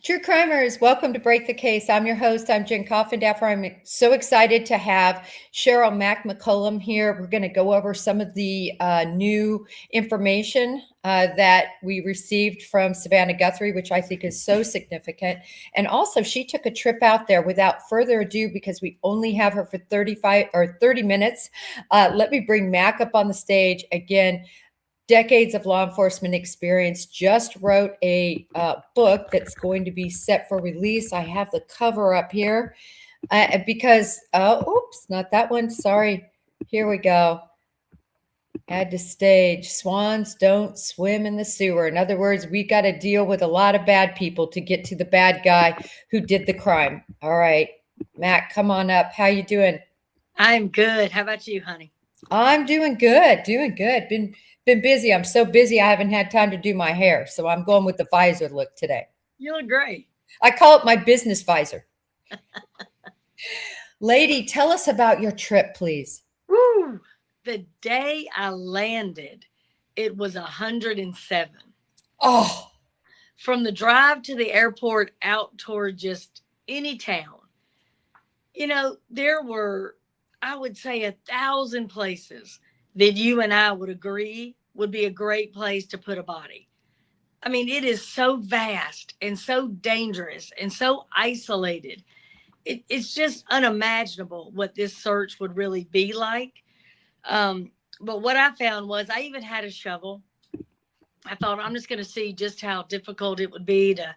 True crimers, welcome to Break the Case. I'm your host. I'm Jen Coffindaffer. I'm so excited to have Cheryl Mac McCollum here. We're going to go over some of the new information that we received from Savannah Guthrie, which I think is so significant. And also, she took a trip out there. Without further ado, because we only have her for 30 minutes, let me bring Mac up on the stage again. Decades of law enforcement experience, just wrote a book that's going to be set for release. I have the cover up here because, oops, not that one. Sorry. Here we go. Add to stage. Swans don't swim in the sewer. In other words, we got to deal with a lot of bad people to get to the bad guy who did the crime. All right, Matt, come on up. How you doing? I'm good. How about you, honey? I'm doing good, doing good. Been busy. I'm so busy I haven't had time to do my hair. So I'm going with the visor look today. You look great. I call it my business visor. Lady, tell us about your trip, please. Woo! The day I landed, it was 107. Oh, From the drive to the airport out toward just any town. There were, I would say, 1,000 places that you and I would agree would be a great place to put a body. I mean, it is so vast and so dangerous and so isolated. It's just unimaginable what this search would really be like. But what I found was I even had a shovel. I thought I'm just going to see just how difficult it would be to,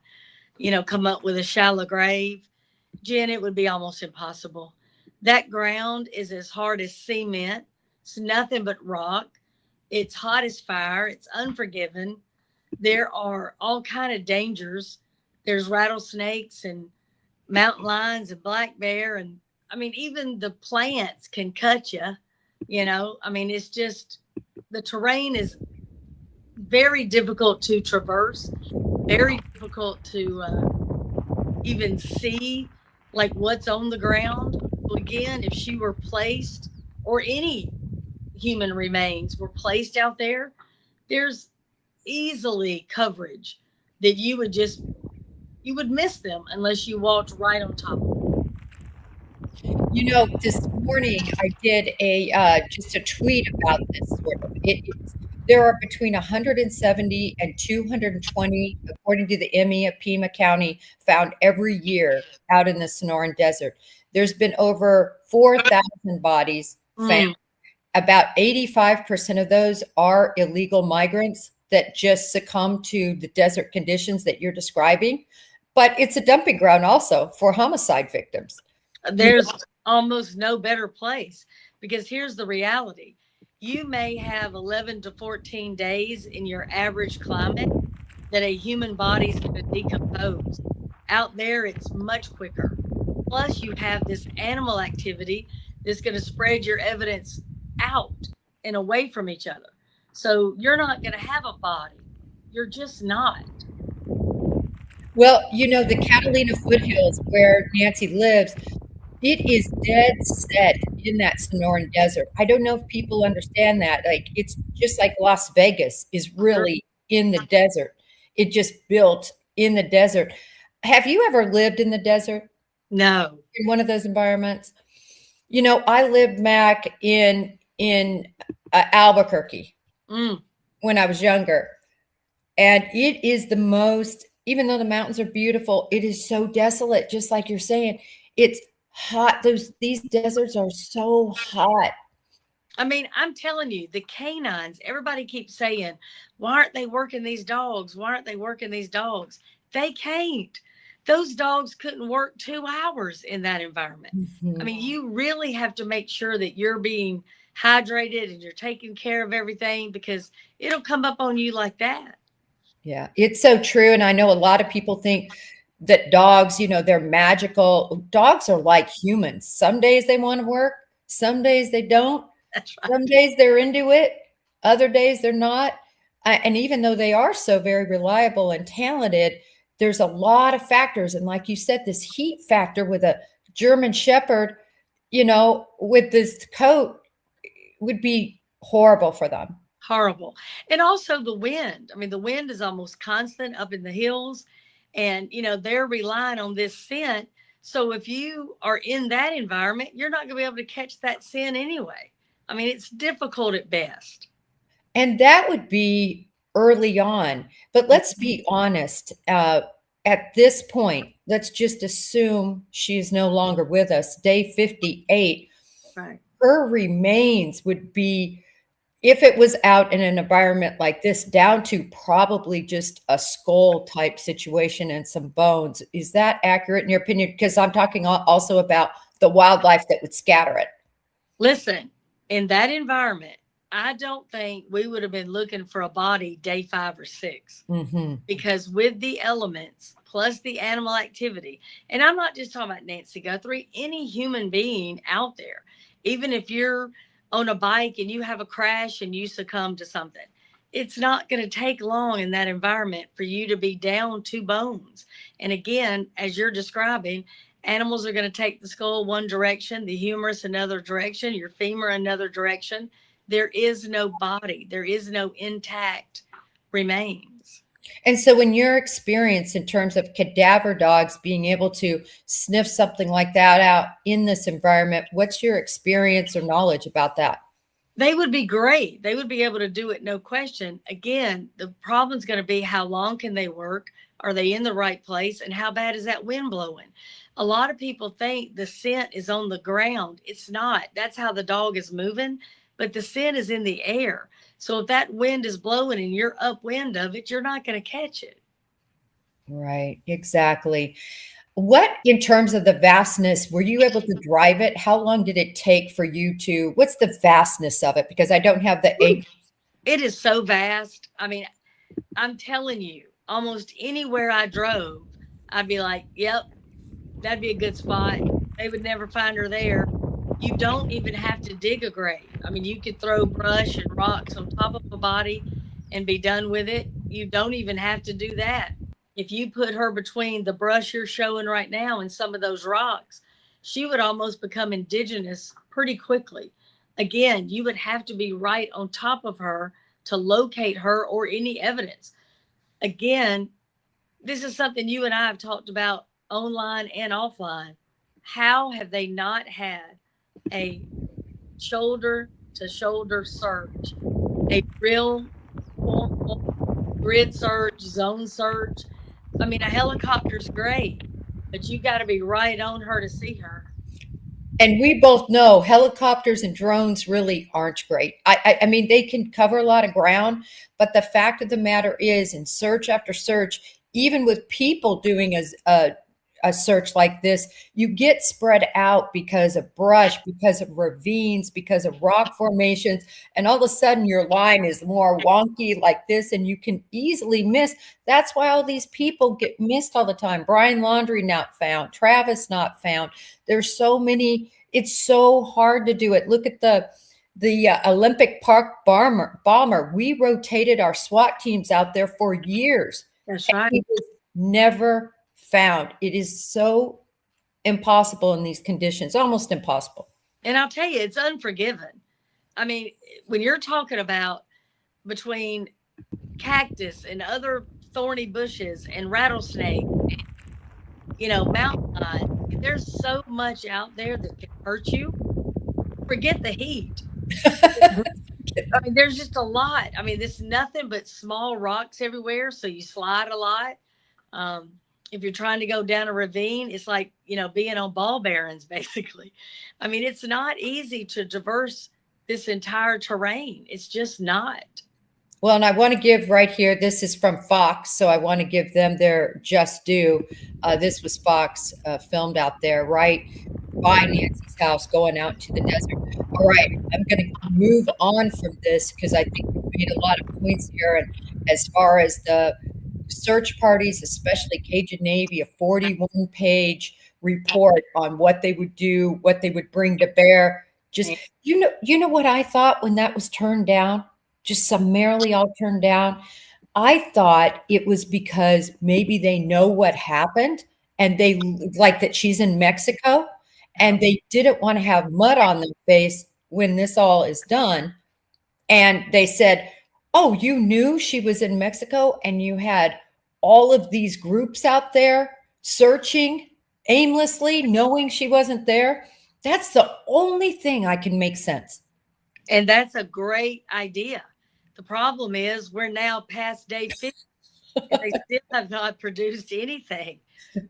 come up with a shallow grave. Jen, it would be almost impossible. That ground is as hard as cement. It's nothing but rock. It's hot as fire. It's unforgiving. There are all kind of dangers. There's rattlesnakes and mountain lions and black bear. And I mean, even the plants can cut you, I mean, it's just, the terrain is very difficult to traverse, very difficult to even see like what's on the ground. So again, if she were placed, or any human remains were placed out there, there's easily coverage that you would miss them unless you walked right on top of them. This morning I did just a tweet about this sort of. There are between 170 and 220, according to the ME of Pima County, found every year out in the Sonoran Desert. There's been over 4,000 bodies found. About 85% of those are illegal migrants that just succumb to the desert conditions that you're describing. But it's a dumping ground also for homicide victims. There's almost no better place, because here's the reality. You may have 11 to 14 days in your average climate that a human body is going to decompose. Out there, it's much quicker. Plus, you have this animal activity that's going to spread your evidence out and away from each other. So you're not going to have a body. You're just not. Well, the Catalina foothills where Nancy lives, it is dead set in that Sonoran Desert. I don't know if people understand that. Like, it's just like Las Vegas is really in the desert. It just built in the desert. Have you ever lived in the desert? No. In one of those environments? I lived, Mac, in Albuquerque when I was younger. And it is the most, even though the mountains are beautiful, it is so desolate, just like you're saying. It's hot. These deserts are so hot. I mean, I'm telling you, the canines, everybody keeps saying, why aren't they working these dogs? Why aren't they working these dogs? They can't. Those dogs couldn't work 2 hours in that environment. I mean, you really have to make sure that you're being hydrated and you're taking care of everything, because it'll come up on you like that. Yeah, it's so true. And I know a lot of people think that dogs, they're magical. Dogs are like humans. Some days they want to work, some days they don't. That's right. Some days they're into it, other days they're not. And even though they are so very reliable and talented, there's a lot of factors. And like you said, this heat factor with a German Shepherd, with this coat would be horrible for them. Horrible. And also the wind. I mean, the wind is almost constant up in the hills. And, they're relying on this scent. So if you are in that environment, you're not going to be able to catch that scent anyway. I mean, it's difficult at best. And that would be early on. But let's be honest. At this point, let's just assume she's no longer with us. Day 58, Right. her remains would be, if it was out in an environment like this, down to probably just a skull type situation and some bones. Is that accurate in your opinion? Because I'm talking also about the wildlife that would scatter it. Listen, in that environment, I don't think we would have been looking for a body day 5 or 6, Mm-hmm. because with the elements plus the animal activity, and I'm not just talking about Nancy Guthrie, any human being out there, even if you're on a bike and you have a crash and you succumb to something, it's not going to take long in that environment for you to be down to bones. And again, as you're describing, animals are going to take the skull one direction, the humerus another direction, your femur another direction. There is no body, there is no intact remains. And so, in your experience, in terms of cadaver dogs being able to sniff something like that out in this environment, what's your experience or knowledge about that? They would be great. They would be able to do it, no question. Again, the problem's going to be how long can they work? Are they in the right place? And how bad is that wind blowing? A lot of people think the scent is on the ground. It's not. That's how the dog is moving, but the scent is in the air. So if that wind is blowing and you're upwind of it, you're not going to catch it. Right, exactly. What, in terms of the vastness, were you able to drive it? How long did it take for you to, what's the vastness of it? Because I don't have the acre. It is so vast. I mean, I'm telling you, almost anywhere I drove, I'd be like, yep, that'd be a good spot. They would never find her there. You don't even have to dig a grave. I mean, you could throw brush and rocks on top of a body and be done with it. You don't even have to do that. If you put her between the brush you're showing right now and some of those rocks, she would almost become indigenous pretty quickly. Again, you would have to be right on top of her to locate her or any evidence. Again, this is something you and I have talked about online and offline. How have they not had a shoulder to shoulder search, a real formal grid search, zone search? I mean, a helicopter's great, but you got to be right on her to see her. And we both know helicopters and drones really aren't great. I mean, they can cover a lot of ground, but the fact of the matter is, in search after search, even with people doing a search like this, you get spread out because of brush, because of ravines, because of rock formations, and all of a sudden your line is more wonky like this, and you can easily miss. That's why all these people get missed all the time. Brian Laundrie not found, Travis not found. There's so many. It's so hard to do it. Look at the Olympic Park bomber. We rotated our SWAT teams out there for years. That's right. He was never found. It is so impossible in these conditions, almost impossible. And I'll tell you, it's unforgiving. I mean, when you're talking about between cactus and other thorny bushes and rattlesnake, mountain lion, there's so much out there that can hurt you. Forget the heat. I mean, there's just a lot. I mean, there's nothing but small rocks everywhere, so you slide a lot. If you're trying to go down a ravine, it's like, being on ball bearings, basically. I mean, it's not easy to traverse this entire terrain. It's just not. Well, and I want to give right here, this is from Fox, so I want to give them their just due. This was Fox filmed out there right by Nancy's house going out into the desert. All right, I'm going to move on from this because I think we've made a lot of points here. And as far as the search parties, especially Cajun Navy, a 41-page report on what they would do, what they would bring to bear. Just, you know what I thought when that was turned down? Just summarily all turned down. I thought it was because maybe they know what happened and they like that she's in Mexico and they didn't want to have mud on their face when this all is done. And they said, oh, you knew she was in Mexico and you had all of these groups out there searching aimlessly, knowing she wasn't there. That's the only thing I can make sense. And that's a great idea. The problem is we're now past day 50 and they still have not produced anything.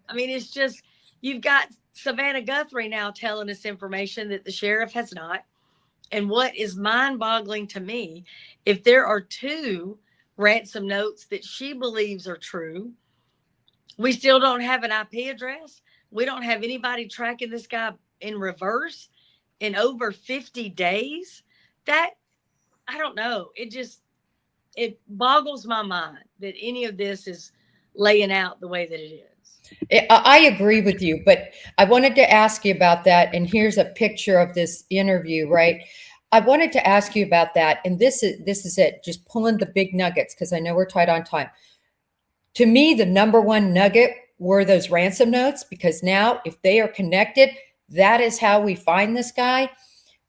I mean, it's just, you've got Savannah Guthrie now telling us information that the sheriff has not. And what is mind boggling to me, if there are two ransom notes that she believes are true, we still don't have an IP address. We don't have anybody tracking this guy in reverse in over 50 days. That, I don't know. It boggles my mind that any of this is laying out the way that it is. I agree with you, but I wanted to ask you about that. And here's a picture of this interview, right? I wanted to ask you about that. And this is it, just pulling the big nuggets, because I know we're tight on time. To me, the number one nugget were those ransom notes, because now if they are connected, that is how we find this guy.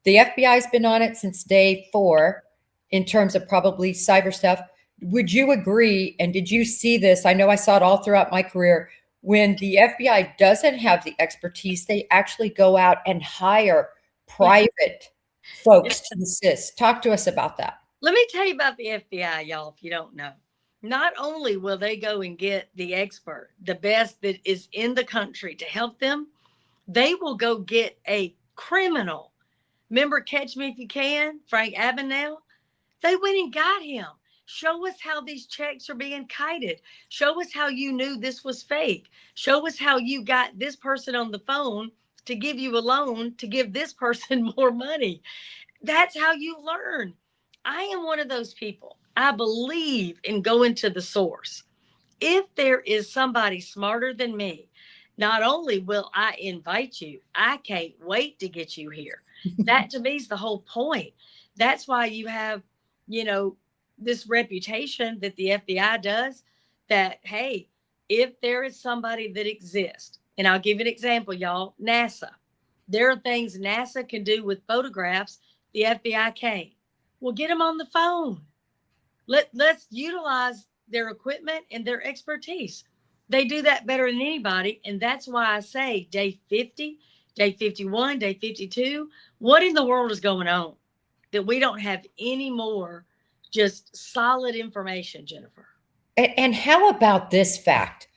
The FBI's been on it since day 4 in terms of probably cyber stuff. Would you agree? And did you see this? I know I saw it all throughout my career. When the FBI doesn't have the expertise, they actually go out and hire private folks to assist. Talk to us about that. Let me tell you about the FBI, y'all, if you don't know. Not only will they go and get the expert, the best that is in the country to help them, they will go get a criminal. Remember Catch Me If You Can, Frank Abagnale? They went and got him. Show us how these checks are being kited. Show us how you knew this was fake. Show us how you got this person on the phone to give you a loan to give this person more money. That's how you learn. I am one of those people. I believe in going to the source. If there is somebody smarter than me, not only will I invite you, I can't wait to get you here. That to me is the whole point. That's why you have, this reputation that the FBI does, that, hey, if there is somebody that exists, and I'll give you an example, y'all, NASA. There are things NASA can do with photographs the FBI can't. Well, get them on the phone. Let's utilize their equipment and their expertise. They do that better than anybody. And that's why I say day 50, day 51, day 52, what in the world is going on that we don't have any more just solid information, Jennifer? And how about this fact?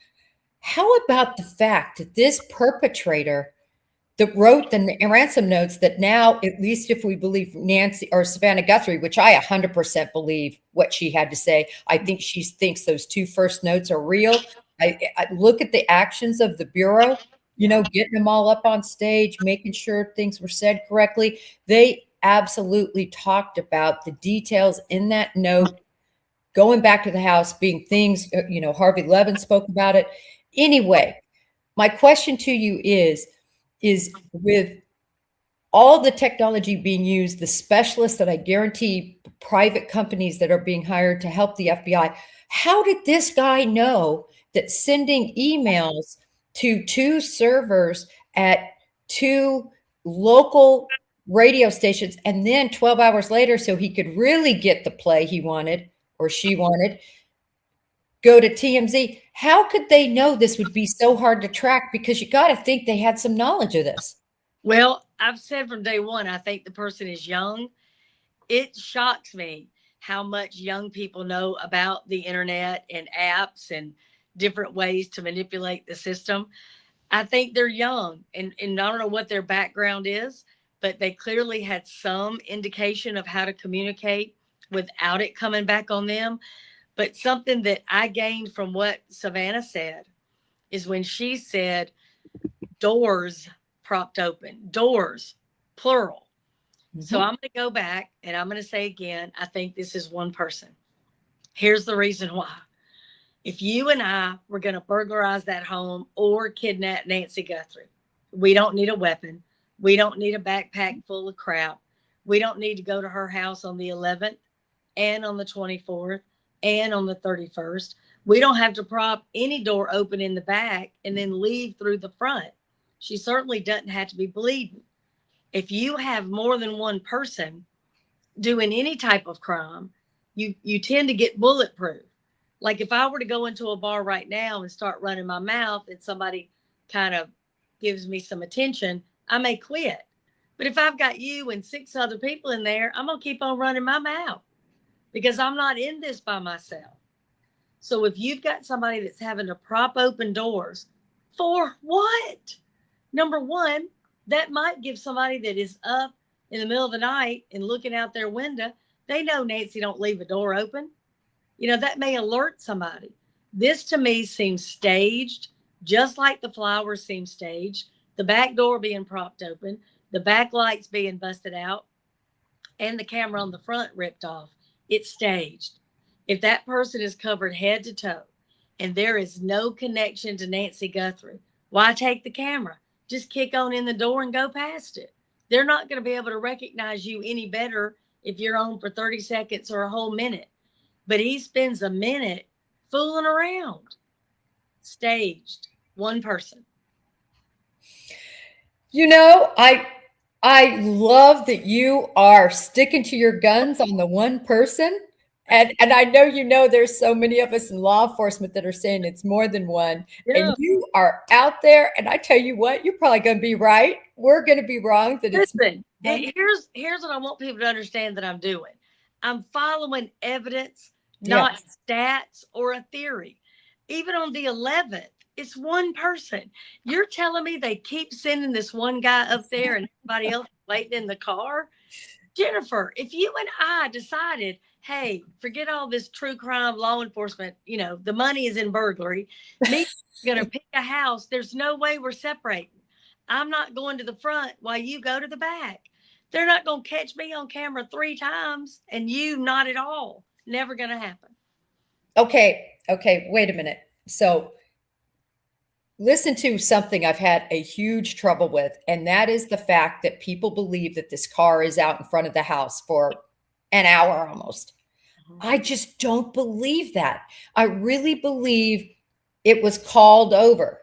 How about the fact that this perpetrator that wrote the ransom notes, that now, at least if we believe Nancy or Savannah Guthrie, which I 100% believe what she had to say, I think she thinks those 2 first notes are real. I look at the actions of the Bureau, getting them all up on stage, making sure things were said correctly. They absolutely talked about the details in that note, going back to the house, being things, Harvey Levin spoke about it. Anyway, my question to you is with all the technology being used, the specialists that I guarantee, private companies that are being hired to help the FBI, how did this guy know that sending emails to 2 servers at 2 local radio stations, and then 12 hours later, so he could really get the play he wanted or she wanted, go to TMZ? How could they know this would be so hard to track? Because you got to think they had some knowledge of this. Well, I've said from day one, I think the person is young. It shocks me how much young people know about the internet and apps and different ways to manipulate the system. I think they're young, and I don't know what their background is, but they clearly had some indication of how to communicate without it coming back on them. But something that I gained from what Savannah said is when she said doors propped open, doors, plural. Mm-hmm. So I'm going to go back and I'm going to say again, I think this is one person. Here's the reason why. If you and I were going to burglarize that home or kidnap Nancy Guthrie, we don't need a weapon. We don't need a backpack full of crap. We don't need to go to her house on the 11th and on the 24th and on the 31st. We don't have to prop any door open in the back and then leave through the front. She certainly doesn't have to be bleeding. If you have more than one person doing any type of crime, you tend to get bulletproof. Like if I were to go into a bar right now and start running my mouth and somebody kind of gives me some attention, I may quit. But if I've got you and 6 other people in there, I'm going to keep on running my mouth because I'm not in this by myself. So if you've got somebody that's having to prop open doors, for what? Number one, that might give somebody that is up in the middle of the night and looking out their window, they know Nancy don't leave a door open. That may alert somebody. This to me seems staged, just like the flowers seem staged, the back door being propped open, the back lights being busted out, and the camera on the front ripped off. It's staged. If that person is covered head to toe and there is no connection to Nancy Guthrie, why take the camera? Just kick on in the door and go past it. They're not going to be able to recognize you any better if you're on for 30 seconds or a whole minute. But he spends a minute fooling around. Staged. One person. I love that you are sticking to your guns on the one person. And I know there's so many of us in law enforcement that are saying it's more than one. Yeah. And you are out there, and I tell you what, you're probably going to be right. We're going to be wrong that it's Listen, here's what I want people to understand that I'm doing. I'm following evidence, not stats or a theory. Even on the 11th, it's one person. You're telling me they keep sending this one guy up there and everybody else waiting in the car? Jennifer, if you and I decided, hey, forget all this true crime law enforcement, the money is in burglary. Me going to pick a house. There's no way we're separating. I'm not going to the front while you go to the back. They're not going to catch me on camera 3 times and you not at all. Never going to happen. Okay. Wait a minute. So listen to something I've had a huge trouble with, and that is the fact that people believe that this car is out in front of the house for an hour almost. I just don't believe that. I really believe it was called over.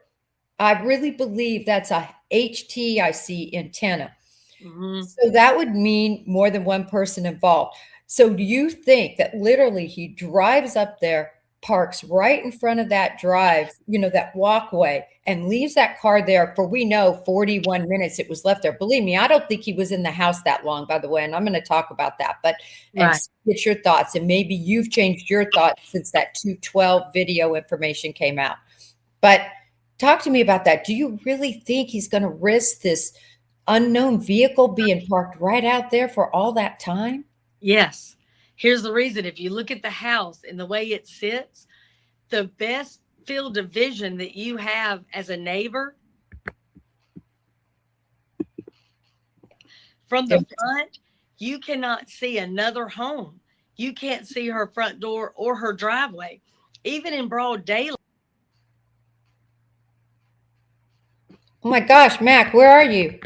I really believe that's a HTIC antenna. So that would mean more than one person involved. So do you think that literally he drives up there, parks right in front of that drive, that walkway, and leaves that car there for, we know, 41 minutes it was left there? Believe me, I don't think he was in the house that long, by the way, and I'm going to talk about that. But and get your thoughts, and maybe you've changed your thoughts since that 212 video information came out. But talk to me about that. Do you really think he's going to risk this unknown vehicle being parked right out there for all that time? Yes. Here's the reason. If you look at the house and the way it sits, the best field of vision that you have as a neighbor from the front, you cannot see another home. You can't see her front door or her driveway, even in broad daylight. Oh my gosh, Mac, where are you?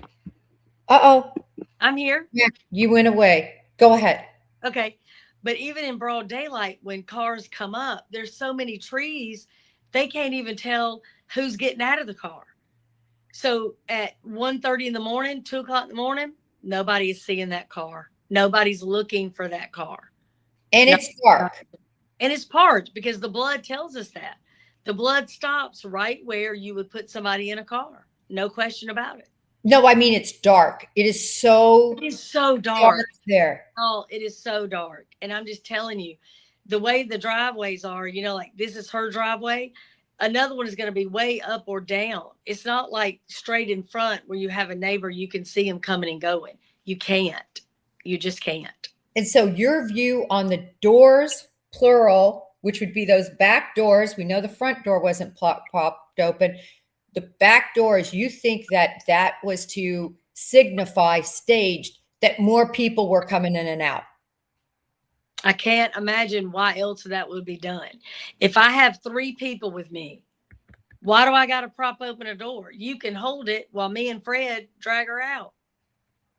Uh-oh. I'm here. Mac, you went away. Go ahead. Okay. But even in broad daylight, when cars come up, there's so many trees, they can't even tell who's getting out of the car. So at 1:30 in the morning, 2 o'clock in the morning, nobody is seeing that car. Nobody's looking for that car. And it's dark. And it's parked because the blood tells us that. The blood stops right where you would put somebody in a car. No question about it. No, I mean, it's dark. It is so dark there. Oh, it is so dark. And I'm just telling you, the way the driveways are, like this is her driveway. Another one is going to be way up or down. It's not like straight in front where you have a neighbor, you can see him coming and going. You can't. You just can't. And so your view on the doors, plural, which would be those back doors. We know the front door wasn't popped open. The back doors, you think that was to signify staged that more people were coming in and out? I can't imagine why else that would be done. If I have 3 people with me, why do I got to prop open a door? You can hold it while me and Fred drag her out.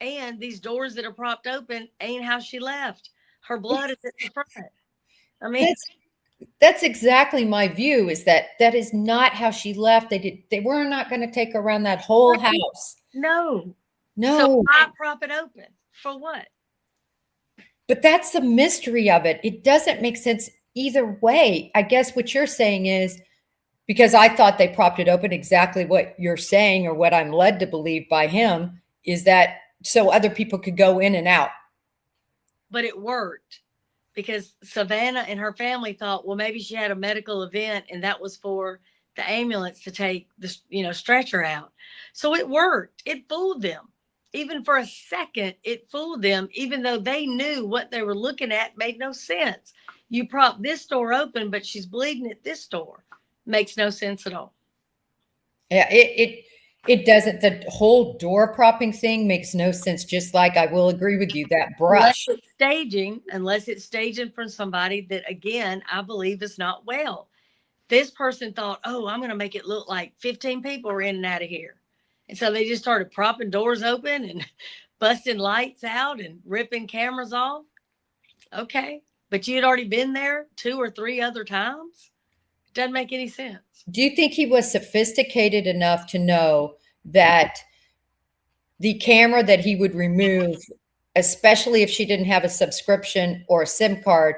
And these doors that are propped open ain't how she left. Her blood is at the front. I mean, that's exactly my view, is that is not how she left. They were not going to take around that whole house. No. So why prop it open? For what? But that's the mystery of it. It doesn't make sense. either way, I guess what you're saying is, because I thought they propped it open, exactly what you're saying, or what I'm led to believe by him, is that so other people could go in and out. But it worked because Savannah and her family thought, well, maybe she had a medical event and that was for the ambulance to take the stretcher out. So it worked. It fooled them. Even for a second, it fooled them, even though they knew what they were looking at made no sense. You prop this door open, but she's bleeding at this door. Makes no sense at all. Yeah, it doesn't. The whole door propping thing makes no sense. Just like I will agree with you, that brush. Unless it's staging from somebody that, again, I believe is not well. This person thought, oh, I'm going to make it look like 15 people are in and out of here. And so they just started propping doors open and busting lights out and ripping cameras off. Okay. But you had already been there 2 or 3 other times. It doesn't make any sense. Do you think he was sophisticated enough to know that the camera that he would remove, especially if she didn't have a subscription or a SIM card,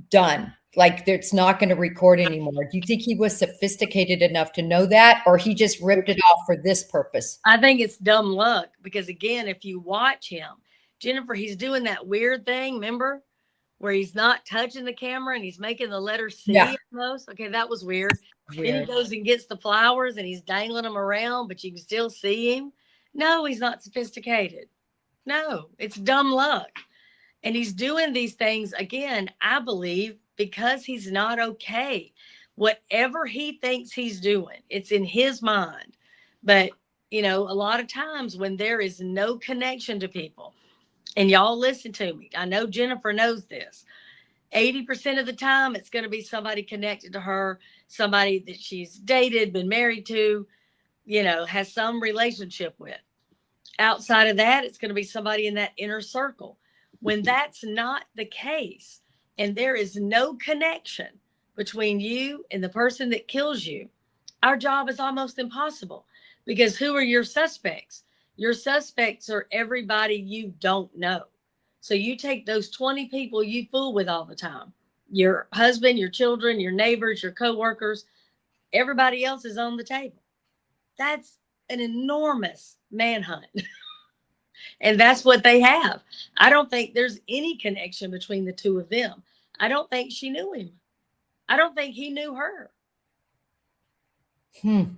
done? Like, it's not going to record anymore. Do you think he was sophisticated enough to know that, or he just ripped it off for this purpose? I think it's dumb luck because, again, if you watch him, Jennifer, he's doing that weird thing, remember, where he's not touching the camera and he's making the letter C almost. Okay, that was weird. Then he goes and gets the flowers and he's dangling them around, but you can still see him. No, he's not sophisticated. No, it's dumb luck. And he's doing these things, again, I believe, because he's not okay. Whatever he thinks he's doing, it's in his mind. But, a lot of times when there is no connection to people, and y'all listen to me, I know Jennifer knows this, 80% of the time it's going to be somebody connected to her, somebody that she's dated, been married to, has some relationship with. Outside of that, it's going to be somebody in that inner circle. When that's not the case, and there is no connection between you and the person that kills you, our job is almost impossible. Because who are your suspects? Your suspects are everybody you don't know. So you take those 20 people you fool with all the time, your husband, your children, your neighbors, your coworkers, everybody else is on the table. That's an enormous manhunt. And that's what they have. I don't think there's any connection between the two of them. I don't think she knew him. I don't think he knew her. And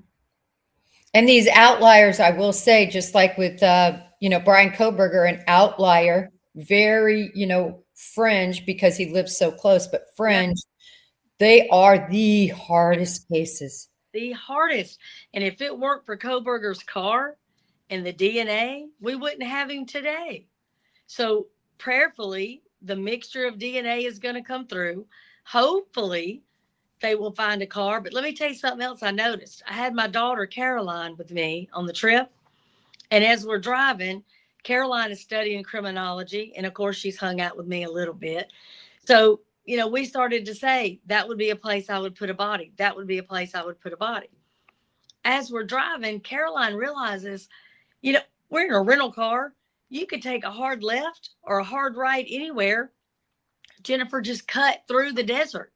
these outliers, I will say, just like with, Brian Koberger, an outlier, very, fringe because he lives so close, but fringe, they are the hardest cases. The hardest. And if it weren't for Koberger's car and the DNA, we wouldn't have him today. So prayerfully, the mixture of DNA is going to come through. Hopefully, they will find a car. But let me tell you something else I noticed. I had my daughter, Caroline, with me on the trip. And as we're driving, Caroline is studying criminology. And of course, she's hung out with me a little bit. So, we started to say, that would be a place I would put a body. That would be a place I would put a body. As we're driving, Caroline realizes, we're in a rental car. You could take a hard left or a hard right anywhere. Jennifer just cut through the desert.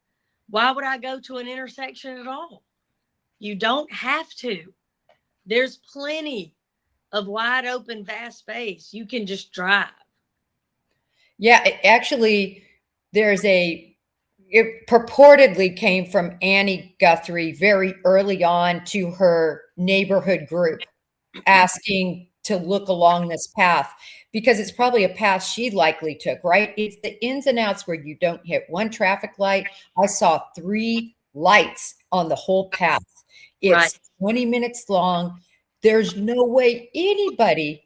Why would I go to an intersection at all? You don't have to. There's plenty of wide open, vast space. You can just drive. Yeah, actually, it purportedly came from Annie Guthrie very early on to her neighborhood group, asking to look along this path, because it's probably a path she likely took, right? It's the ins and outs where you don't hit one traffic light. I saw 3 lights on the whole path. It's 20 minutes long. There's no way anybody,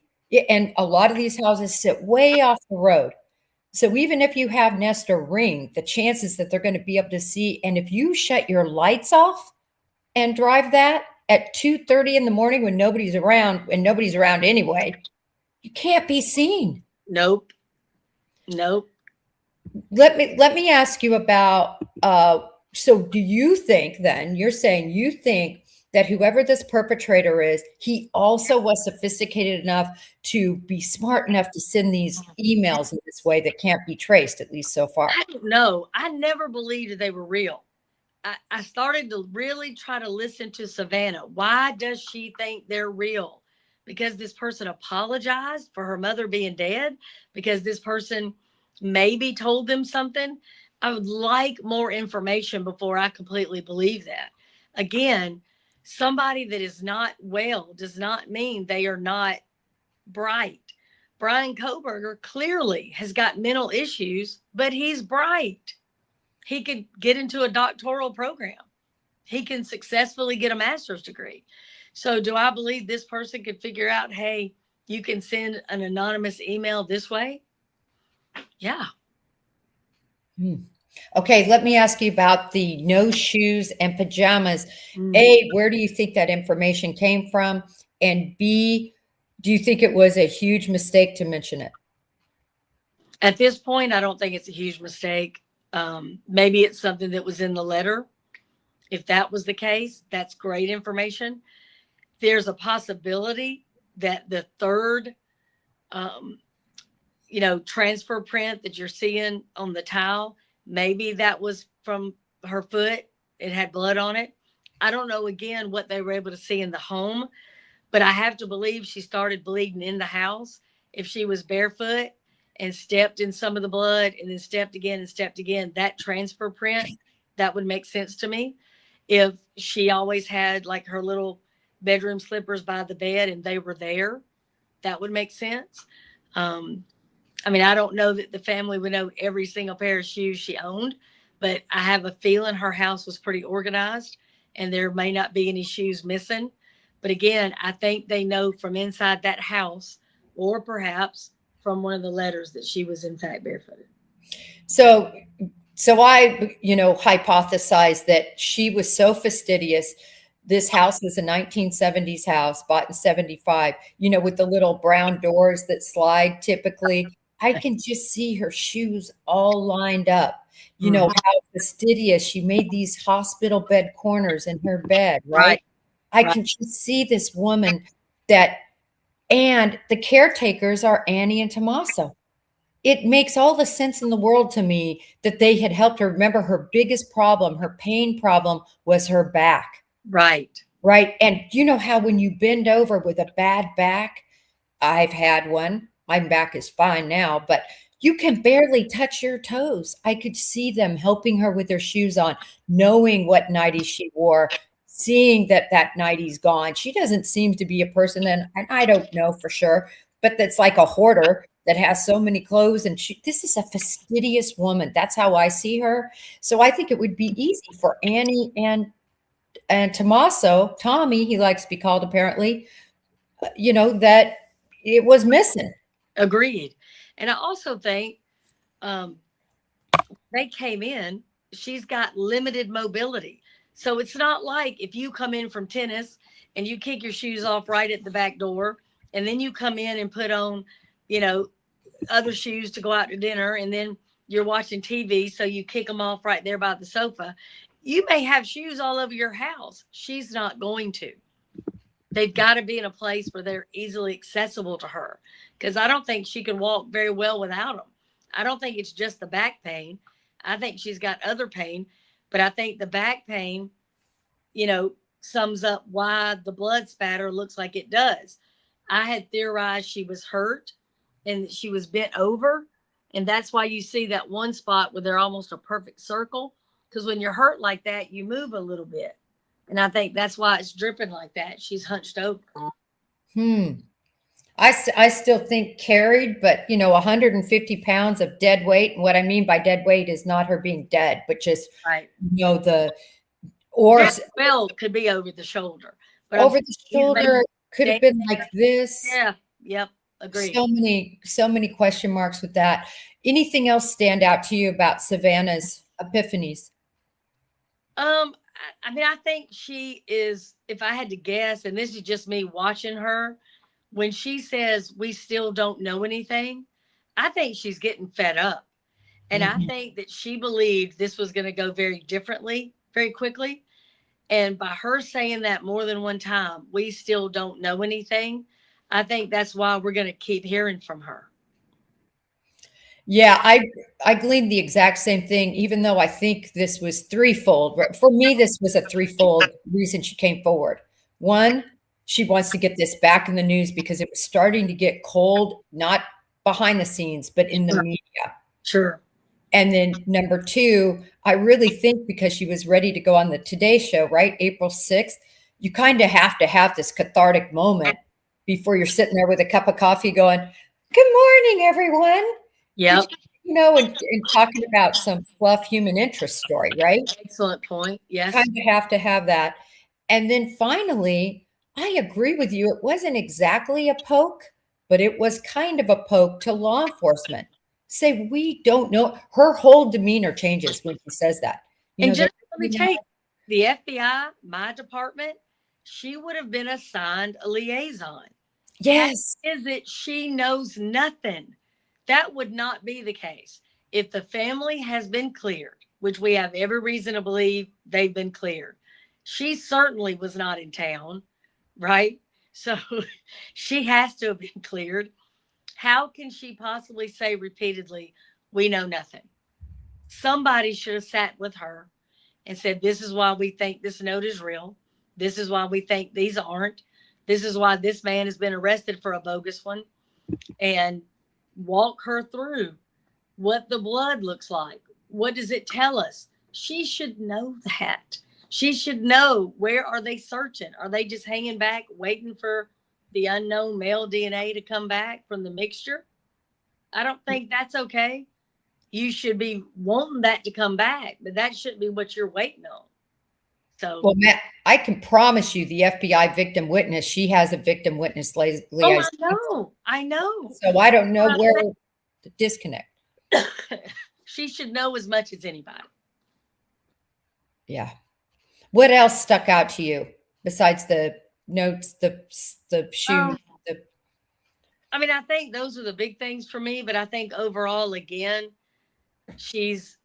and a lot of these houses sit way off the road. So even if you have Nest or Ring, the chances that they're going to be able to see, and if you shut your lights off and drive that at 2:30 in the morning when nobody's around, and nobody's around anyway, you can't be seen. Nope. Let me ask you about, so do you think then, you're saying you think that whoever this perpetrator is, he also was sophisticated enough to be smart enough to send these emails in this way that can't be traced, at least so far. I don't know. I never believed they were real. I started to really try to listen to Savannah. Why does she think they're real? Because this person apologized for her mother being dead? Because this person maybe told them something? I would like more information before I completely believe that. Again, somebody that is not well does not mean they are not bright. Brian Koberger clearly has got mental issues, but he's bright. He could get into a doctoral program. He can successfully get a master's degree. So, do I believe this person could figure out, hey, you can send an anonymous email this way? Yeah. Okay, let me ask you about the no shoes and pajamas. Mm. A, where do you think that information came from? And B, do you think it was a huge mistake to mention it? At this point, I don't think it's a huge mistake. Maybe it's something that was in the letter. If that was the case, that's great information. There's a possibility that the third, transfer print that you're seeing on the towel, maybe that was from her foot. It had blood on it. I don't know, again, what they were able to see in the home, but I have to believe she started bleeding in the house. If she was barefoot and stepped in some of the blood and then stepped again and stepped again, that transfer print, that would make sense to me. If she always had like her little bedroom slippers by the bed and they were there, that would make sense. I don't know that the family would know every single pair of shoes she owned, but I have a feeling her house was pretty organized and there may not be any shoes missing. But again, I think they know from inside that house, or perhaps from one of the letters, that she was in fact barefooted. So I, hypothesized that she was so fastidious. This house was a 1970s house, bought in 75, with the little brown doors that slide typically. I can just see her shoes all lined up. How fastidious she made these hospital bed corners in her bed, right? I can just see this woman and the caretakers are Annie and Tommaso. It makes all the sense in the world to me that they had helped her. Remember, her biggest problem, her pain problem, was her back. Right. Right. And you know how when you bend over with a bad back, I've had one. My back is fine now, but you can barely touch your toes. I could see them helping her with their shoes on, knowing what nighties she wore, seeing that nighty's gone. She doesn't seem to be a person, and I don't know for sure, but that's like a hoarder that has so many clothes. And this is a fastidious woman. That's how I see her. So I think it would be easy for Annie and Tommaso, Tommy, he likes to be called apparently, that it was missing. Agreed. And I also think they came in, she's got limited mobility. So it's not like if you come in from tennis and you kick your shoes off right at the back door, and then you come in and put on, other shoes to go out to dinner, and then you're watching TV, so you kick them off right there by the sofa. You may have shoes all over your house. She's not going to. They've got to be in a place where they're easily accessible to her, because I don't think she can walk very well without them. I don't think it's just the back pain. I think she's got other pain, but I think the back pain, sums up why the blood spatter looks like it does. I had theorized she was hurt and she was bent over, and that's why you see that one spot where they're almost a perfect circle, because when you're hurt like that, you move a little bit. And I think that's why it's dripping like that. She's hunched over. I still think carried, but 150 pounds of dead weight. And what I mean by dead weight is not her being dead, but just, Right. belt could be over the shoulder. But over the shoulder, could have been like this. Yeah. Yep. Agreed. So many question marks with that. Anything else stand out to you about Savannah's epiphanies? I think she is, if I had to guess, and this is just me watching her, when she says we still don't know anything, I think she's getting fed up. And I think that she believed this was going to go very differently, very quickly. And by her saying that more than one time, we still don't know anything. I think that's why we're going to keep hearing from her. Yeah, I gleaned the exact same thing, even though I think this was threefold. For me, this was a threefold reason she came forward. One, she wants to get this back in the news because it was starting to get cold, not behind the scenes, but in the media. Sure. And then number two, I really think because she was ready to go on the Today Show, right? April 6th, you kind of have to have this cathartic moment before you're sitting there with a cup of coffee going, "Good morning, everyone." Yep. And talking about some fluff human interest story, right? Excellent point. Yes. Kind of have to have that. And then finally, I agree with you. It wasn't exactly a poke, but it was kind of a poke to law enforcement. Say, we don't know. Her whole demeanor changes when she says that. And just let me tell you, the FBI, my department, she would have been assigned a liaison. Yes. How is it she knows nothing? That would not be the case. If the family has been cleared, which we have every reason to believe they've been cleared, she certainly was not in town, right? So she has to have been cleared. How can she possibly say repeatedly, we know nothing? Somebody should have sat with her and said, this is why we think this note is real. This is why we think these aren't. This is why this man has been arrested for a bogus one. And walk her through what the blood looks like. What does it tell us? She should know that. She should know, where are they searching? Are they just hanging back waiting for the unknown male DNA to come back from the mixture? I don't think that's okay. You should be wanting that to come back, but that shouldn't be what you're waiting on. So, well, Matt, I can promise you the FBI victim witness, she has a victim witness liaison. I know. So I don't know where the disconnect. She should know as much as anybody. Yeah. What else stuck out to you besides the notes, the shoe? I mean, I think those are the big things for me, but I think overall, again, she's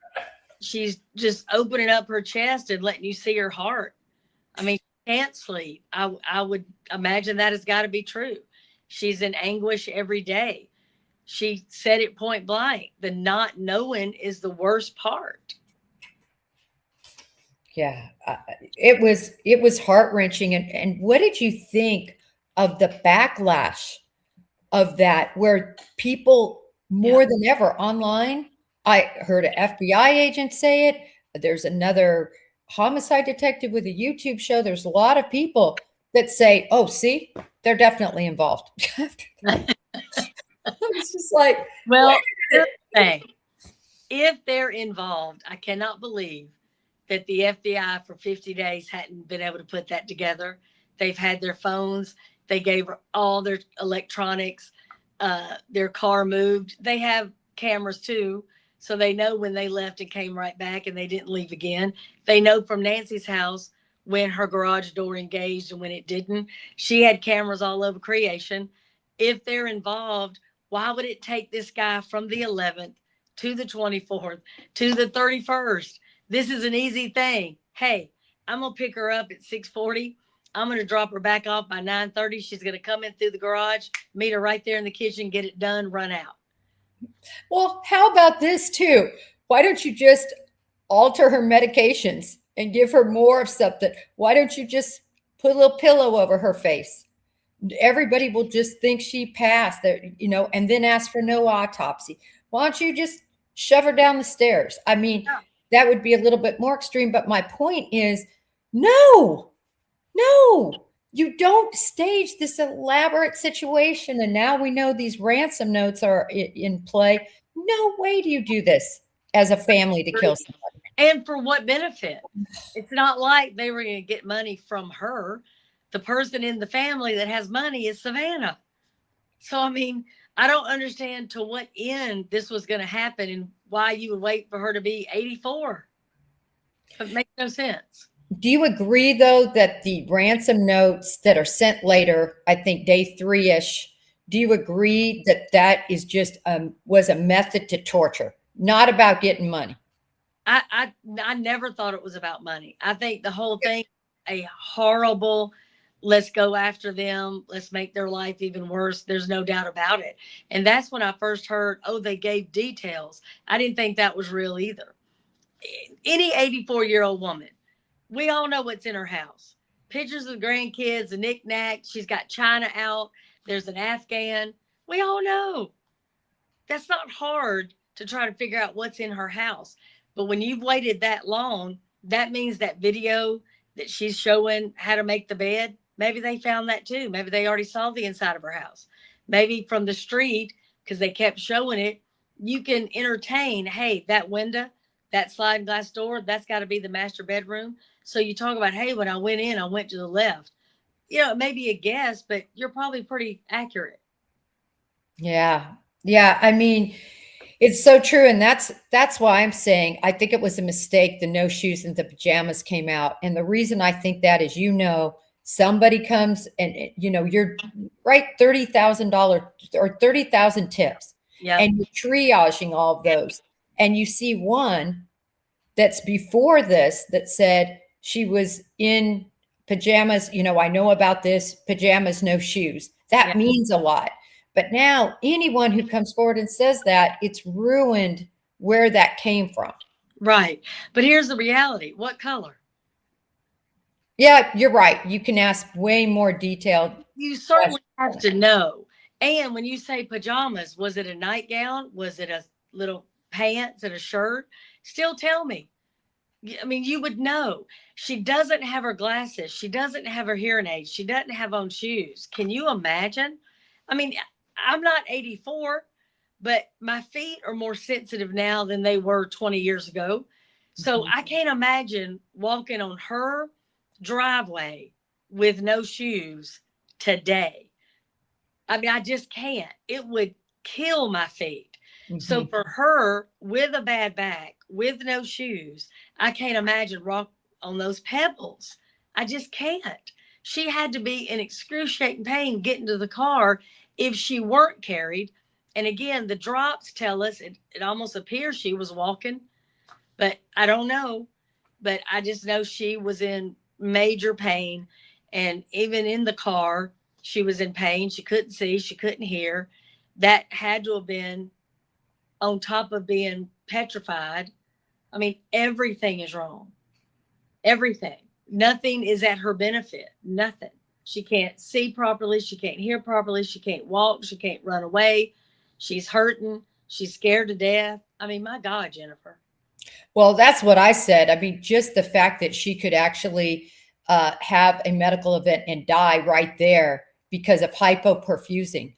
just opening up her chest and letting you see her heart. I mean, she can't sleep. I would imagine that has got to be true. She's in anguish every day. She said it point blank. The not knowing is the worst part. Yeah, it was heart-wrenching. And what did you think of the backlash of that, where people more than ever online? I heard an FBI agent say it. There's another homicide detective with a YouTube show. There's a lot of people that say, "Oh, see, they're definitely involved." It's just like, well, if they're involved, I cannot believe that the FBI for 50 days hadn't been able to put that together. They've had their phones. They gave all their electronics, their car moved. They have cameras too. So they know when they left and came right back and they didn't leave again. They know from Nancy's house when her garage door engaged and when it didn't. She had cameras all over creation. If they're involved, why would it take this guy from the 11th to the 24th to the 31st? This is an easy thing. Hey, I'm going to pick her up at 6:40. I'm going to drop her back off by 9:30. She's going to come in through the garage, meet her right there in the kitchen, get it done, run out. Well, how about this too? Why don't you just alter her medications and give her more of something? Why don't you just put a little pillow over her face? Everybody will just think she passed there, and then ask for no autopsy. Why don't you just shove her down the stairs? I mean, that would be a little bit more extreme, but my point is, no, you don't stage this elaborate situation. And now we know these ransom notes are in play. No way do you do this as a family to kill somebody. And for what benefit? It's not like they were going to get money from her. The person in the family that has money is Savannah. So, I mean, I don't understand to what end this was going to happen and why you would wait for her to be 84. It makes no sense. Do you agree, though, that the ransom notes that are sent later, I think day 3-ish, do you agree that that is just was a method to torture, not about getting money? I never thought it was about money. I think the whole thing a horrible, let's go after them, let's make their life even worse. There's no doubt about it. And that's when I first heard, oh, they gave details. I didn't think that was real either. Any 84-year-old woman, we all know what's in her house. Pictures of the grandkids, the knickknacks. She's got china out. There's an Afghan. We all know. That's not hard to try to figure out what's in her house. But when you've waited that long, that means that video that she's showing how to make the bed, maybe they found that too. Maybe they already saw the inside of her house. Maybe from the street, because they kept showing it, you can entertain, hey, that window, that sliding glass door, that's got to be the master bedroom. So you talk about, hey, when I went in, I went to the left. You know, it may be a guess, but you're probably pretty accurate. Yeah. Yeah. I mean, it's so true. And that's why I'm saying I think it was a mistake. The no shoes and the pajamas came out. And the reason I think that is, somebody comes and, you're right, $30,000 or 30,000 tips. Yeah. And you're triaging all of those. And you see one that's before this that said she was in pajamas. I know about this, pajamas, no shoes. That means a lot. But now anyone who comes forward and says that, it's ruined where that came from. Right. But here's the reality. What color? Yeah, you're right. You can ask way more detailed. You certainly have to know. And when you say pajamas, was it a nightgown? Was it a little pants and a shirt? Still tell me. I mean, you would know. She doesn't have her glasses. She doesn't have her hearing aids. She doesn't have on shoes. Can you imagine? I mean, I'm not 84, but my feet are more sensitive now than they were 20 years ago. So I can't imagine walking on her driveway with no shoes today. I mean, I just can't. It would kill my feet. So for her, with a bad back, with no shoes, I can't imagine walk on those pebbles. I just can't. She had to be in excruciating pain getting to the car if she weren't carried. And again, the drops tell us it almost appears she was walking, but I don't know. But I just know she was in major pain. And even in the car, she was in pain. She couldn't see, she couldn't hear. That had to have been on top of being petrified. I mean, everything is wrong. Everything. Nothing is at her benefit. Nothing. She can't see properly. She can't hear properly. She can't walk. She can't run away. She's hurting. She's scared to death. I mean, my God, Jennifer. Well, that's what I said. I mean, just the fact that she could actually have a medical event and die right there because of hypoperfusing.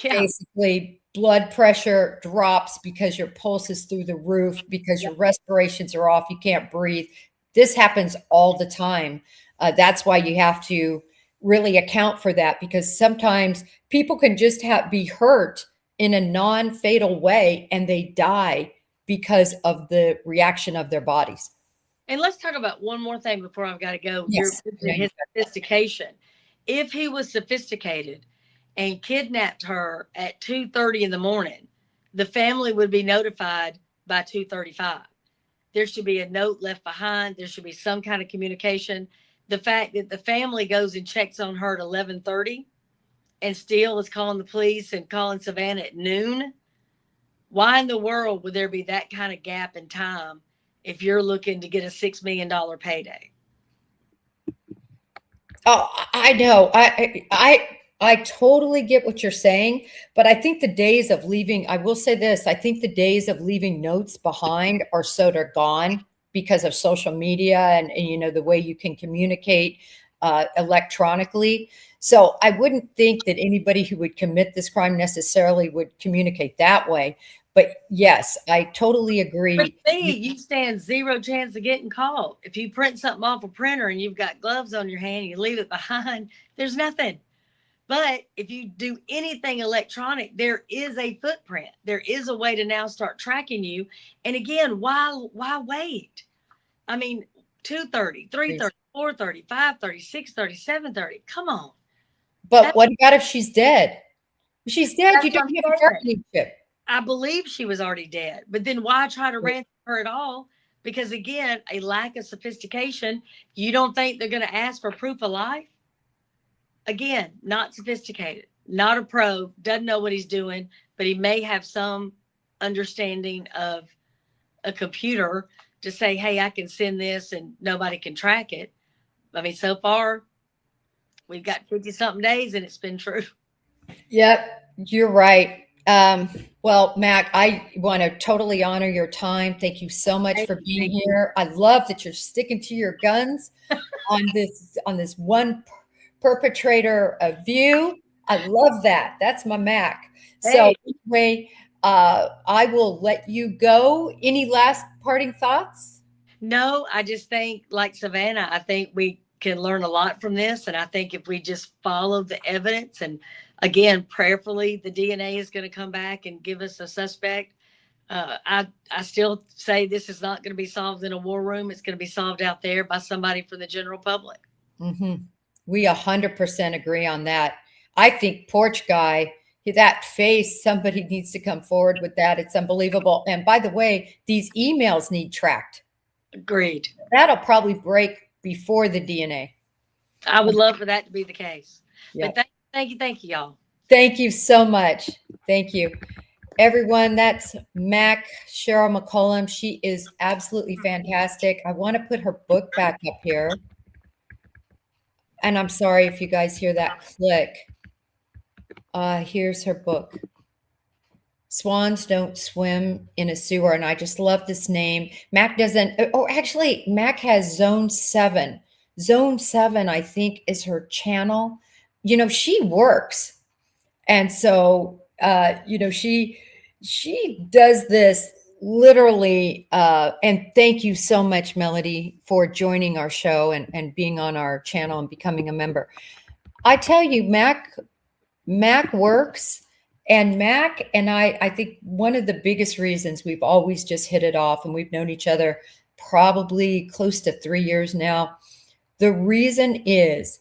Yeah. Basically, blood pressure drops because your pulse is through the roof, because your respirations are off. You can't breathe. This happens all the time. That's why you have to really account for that, because sometimes people can just be hurt in a non-fatal way and they die because of the reaction of their bodies. And let's talk about one more thing before I've got to go. Yes. His sophistication. If he was sophisticated and kidnapped her at 2:30 in the morning, the family would be notified by 2:35. There should be a note left behind. There should be some kind of communication. The fact that the family goes and checks on her at 11:30 and still is calling the police and calling Savannah at noon. Why in the world would there be that kind of gap in time if you're looking to get a $6 million payday? Oh, I know. I totally get what you're saying, but I think the days of leaving, I will say this, I think the days of leaving notes behind are sort of gone because of social media and the way you can communicate electronically. So I wouldn't think that anybody who would commit this crime necessarily would communicate that way. But yes, I totally agree. For me, you stand zero chance of getting caught. If you print something off a printer and you've got gloves on your hand, you leave it behind, there's nothing. But if you do anything electronic, there is a footprint. There is a way to now start tracking you. And again, why wait? I mean, 2:30, 3:30, 4:30, 5:30, 6:30, 7:30. Come on. But what about if she's dead? If she's dead, you don't have a guardianship. I believe she was already dead. But then why try to ransom her at all Because again, a lack of sophistication, you don't think they're going to ask for proof of life? Again, not sophisticated, not a pro, doesn't know what he's doing, but he may have some understanding of a computer to say, hey, I can send this and nobody can track it. I mean, so far, we've got 50 something days and it's been true. Yep, you're right. Well, Mac, I want to totally honor your time. Thank you so much for being here. I love that you're sticking to your guns on this one perpetrator view. I love that. That's my Mac. So Hey, anyway, I will let you go. Any last parting thoughts? no, I just think, like Savannah, I think we can learn a lot from this. And I think if we just follow the evidence and again, prayerfully, the DNA is going to come back and give us a suspect. I still say this is not going to be solved in a war room. It's going to be solved out there by somebody from the general public. Mm-hmm. We 100% agree on that. I think Porch Guy, that face, somebody needs to come forward with that. It's unbelievable. And by the way, these emails need tracked. Agreed. That'll probably break before the DNA. I would love for that to be the case. Yep. But thank you, y'all. Thank you so much. Thank you. Everyone, that's Cheryl McCollum. She is absolutely fantastic. I want to put her book back up here. And I'm sorry if you guys hear that click. Here's her book. Swans Don't Swim in a Sewer. And I just love this name. Mac doesn't, oh, actually, Mac has Zone 7. Zone 7, I think, is her channel. You know, she works. And so, you know, she does this literally. And thank you so much, Melody, for joining our show and being on our channel and becoming a member. I tell you, Mac works. And Mac and I think one of the biggest reasons we've always just hit it off, and we've known each other probably close to 3 years now. The reason is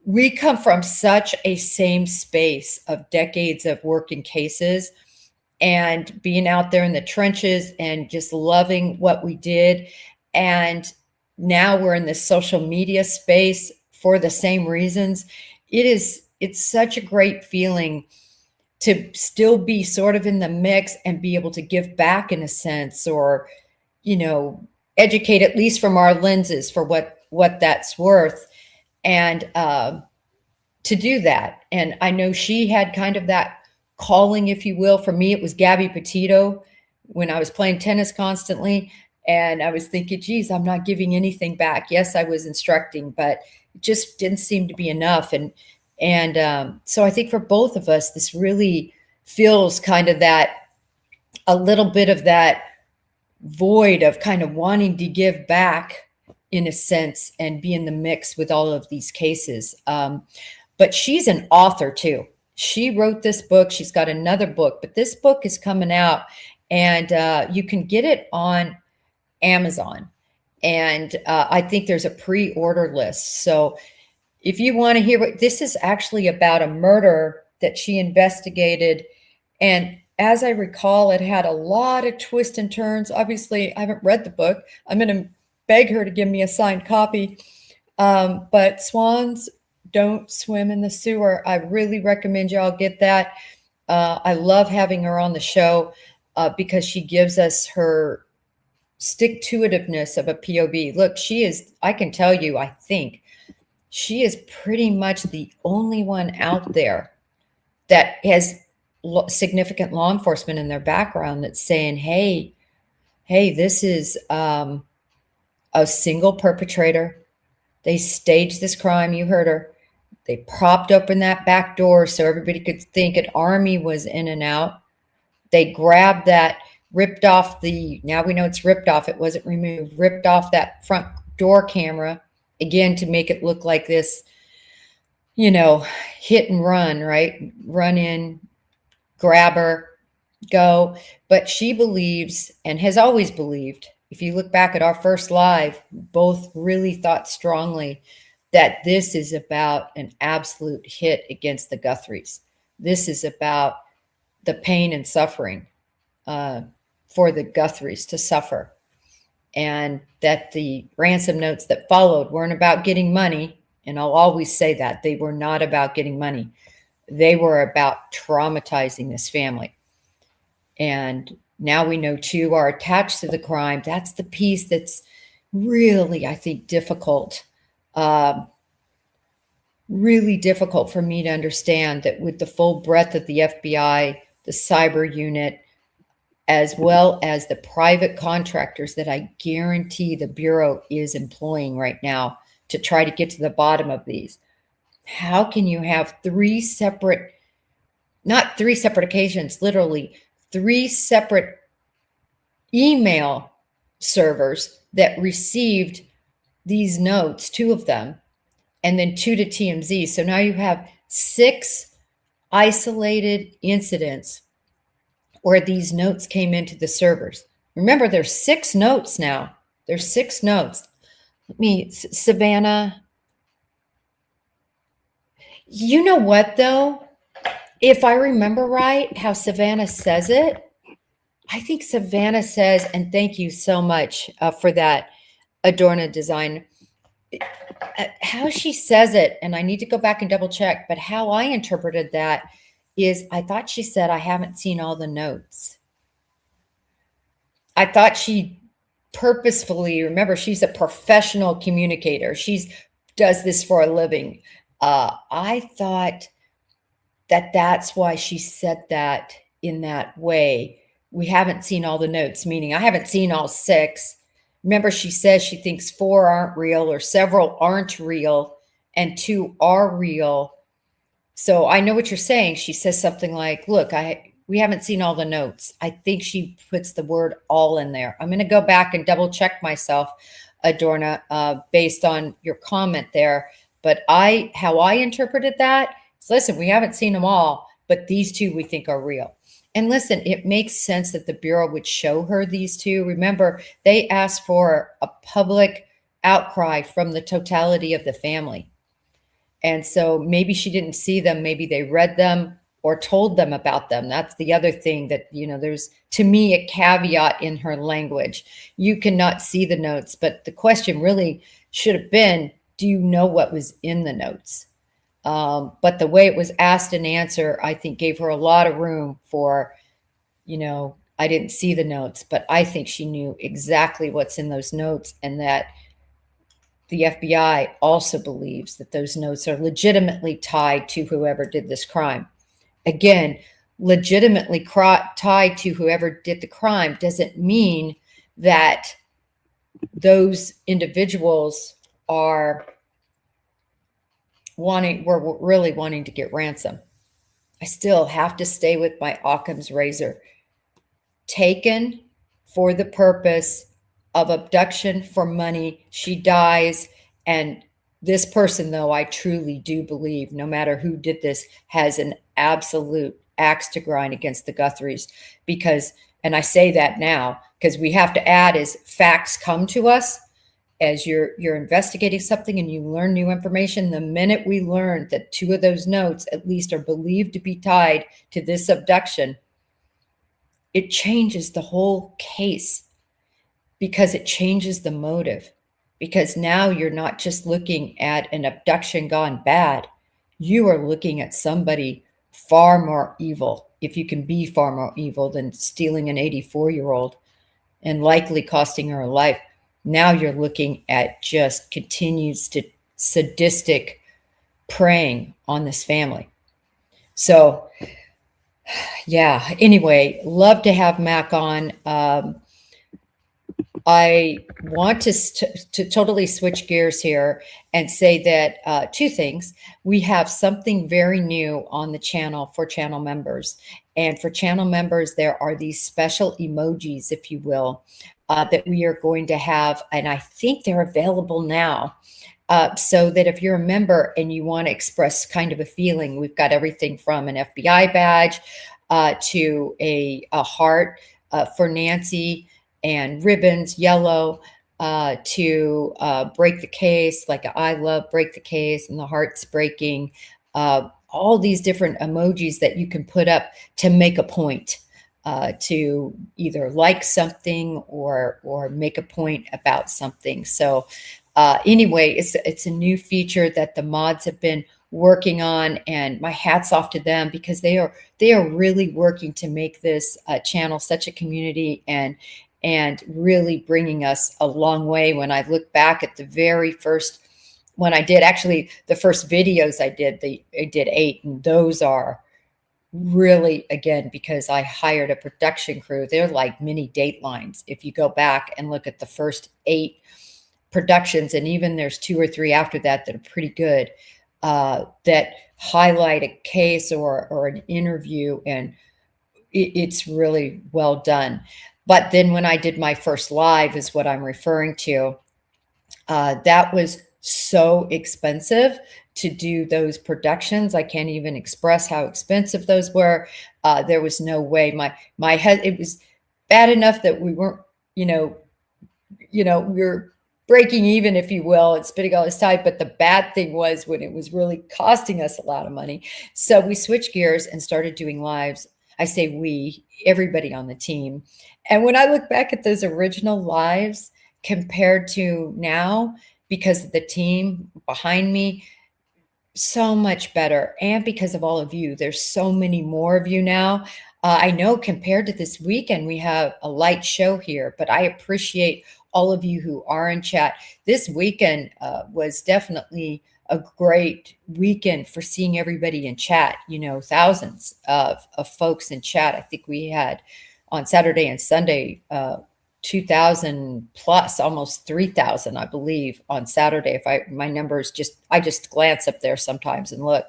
we come from such a same space of decades of working cases and being out there in the trenches and just loving what we did. And now we're in this social media space for the same reasons. It's such a great feeling to still be sort of in the mix and be able to give back in a sense, or, you know, educate at least from our lenses for what that's worth. And to do that. And I know she had kind of that calling, if you will. For me, it was Gabby Petito when I was playing tennis constantly. And I was thinking, geez, I'm not giving anything back. Yes, I was instructing, but it just didn't seem to be enough. And so I think for both of us, this really feels kind of that, a little bit of that void of kind of wanting to give back in a sense and be in the mix with all of these cases. But she's an author too. She wrote this book. She's got another book, but this book is coming out, and you can get it on Amazon. And I think there's a pre-order list. So if you want to hear what this is actually about, a murder that she investigated. And as I recall, it had a lot of twists and turns. Obviously, I haven't read the book. I'm going to beg her to give me a signed copy. But Swans Don't Swim in the Sewer. I really recommend y'all get that. I love having her on the show because she gives us her stick-to-itiveness of a POV. Look, she is, I can tell you, I think, she is pretty much the only one out there that has significant law enforcement in their background that's saying, hey, this is a single perpetrator. They staged this crime. You heard her. They propped open that back door so everybody could think an army was in and out. They grabbed that, ripped off now we know it's ripped off. It wasn't removed. Ripped off that front door camera, again, to make it look like this, you know, hit and run, right? Run in, grab her, go. But she believes, and has always believed, if you look back at our first live, both really thought strongly that this is about an absolute hit against the Guthries. This is about the pain and suffering for the Guthries to suffer. and that the ransom notes that followed weren't about getting money. And I'll always say that they were not about getting money. They were about traumatizing this family. And now we know two are attached to the crime. That's the piece that's really, I think, difficult. Really difficult for me to understand that with the full breadth of the FBI, the cyber unit, as well as the private contractors that I guarantee the Bureau is employing right now to try to get to the bottom of these. How can you have not three separate occasions, literally 3 separate email servers that received these notes, 2 of them, and then 2 to TMZ. So now you have 6 isolated incidents where these notes came into the servers. Remember, there's 6 notes now. There's 6 notes. Savannah. You know what, though? If I remember right, how Savannah says it, I think Savannah says, and thank you so much for that, Adorna Design. How she says it, and I need to go back and double check, but how I interpreted that is I thought she said, I haven't seen all the notes. I thought she purposefully, remember, she's a professional communicator. She does this for a living. I thought that that's why she said that in that way. We haven't seen all the notes, meaning I haven't seen all 6. Remember, she says she thinks 4 aren't real or several aren't real and 2 are real. So I know what you're saying. She says something like, look, we haven't seen all the notes. I think she puts the word all in there. I'm going to go back and double check myself, Adorna, based on your comment there. But how I interpreted that is, listen, we haven't seen them all, but these 2 we think are real. And listen, it makes sense that the Bureau would show her these 2. Remember, they asked for a public outcry from the totality of the family. And so maybe she didn't see them. Maybe they read them or told them about them. That's the other thing that, there's, to me, a caveat in her language. You cannot see the notes, but the question really should have been, do you know what was in the notes? But the way it was asked and answered, I think gave her a lot of room for, I didn't see the notes, but I think she knew exactly what's in those notes, and that the FBI also believes that those notes are legitimately tied to whoever did this crime. Again, legitimately tied to whoever did the crime doesn't mean that those individuals were really wanting to get ransom. I still have to stay with my Occam's razor. Taken for the purpose of abduction for money, she dies. And this person, though, I truly do believe, no matter who did this, has an absolute axe to grind against the Guthries. Because, and I say that now, because we have to add, as facts come to us, as you're investigating something and you learn new information, the minute we learn that 2 of those notes at least are believed to be tied to this abduction, it changes the whole case, because it changes the motive. Because now you're not just looking at an abduction gone bad. You are looking at somebody far more evil, if you can be far more evil than stealing an 84-year-old and likely costing her a life. Now you're looking at just continued sadistic preying on this family. So, yeah, anyway, love to have Mac on. I want to totally switch gears here and say that 2 things. We have something very new on the channel for channel members. And for channel members, there are these special emojis, if you will, that we are going to have. And I think they're available now. So that if you're a member and you want to express kind of a feeling, we've got everything from an FBI badge to a heart for Nancy, and ribbons, yellow, to break the case, like I love break the case, and the heart's breaking, all these different emojis that you can put up to make a point. to either like something or make a point about something. So anyway, it's a new feature that the mods have been working on, and my hat's off to them because they are really working to make this channel such a community and really bringing us a long way. When I look back at the very first, when I did actually the first videos I did 8, and those are really, again, because I hired a production crew, they're like mini Datelines. If you go back and look at the first 8 productions, and even there's 2 or 3 after that that are pretty good, that highlight a case or an interview, and it's really well done. But then when I did my first live is what I'm referring to, that was so expensive to do those productions. I can't even express how expensive those were. There was no way. My head, it was bad enough that we weren't, we were breaking even, if you will, and spending all this time. But the bad thing was when it was really costing us a lot of money. So we switched gears and started doing lives. I say we, everybody on the team. And when I look back at those original lives compared to now, because of the team behind me, so much better. And because of all of you, there's so many more of you now. I know compared to this weekend, we have a light show here, but I appreciate all of you who are in chat. This weekend was definitely a great weekend for seeing everybody in chat, thousands of folks in chat. I think we had on Saturday and Sunday, 2,000 plus, almost 3,000, I believe, on Saturday. My numbers I just glance up there sometimes and look.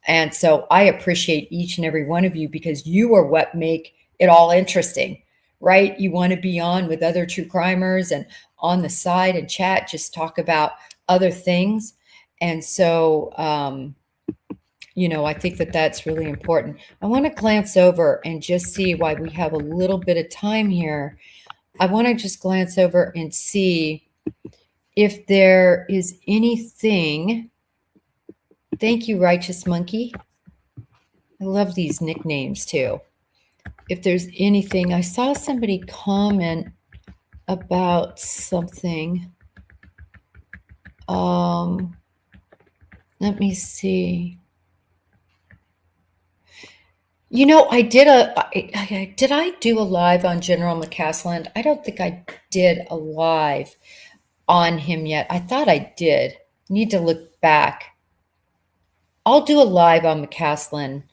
And so I appreciate each and every one of you because you are what make it all interesting, right? You want to be on with other true crimers and on the side and chat, just talk about other things. And so, I think that that's really important. I want to glance over and just see why we have a little bit of time here. I want to just glance over and see if there is anything. Thank you, Righteous Monkey. I love these nicknames too. If there's anything, I saw somebody comment about something. Let me see. Did I do a live on General McCaslin? I don't think I did a live on him yet. I thought I did. Need to look back. I'll do a live on McCaslin,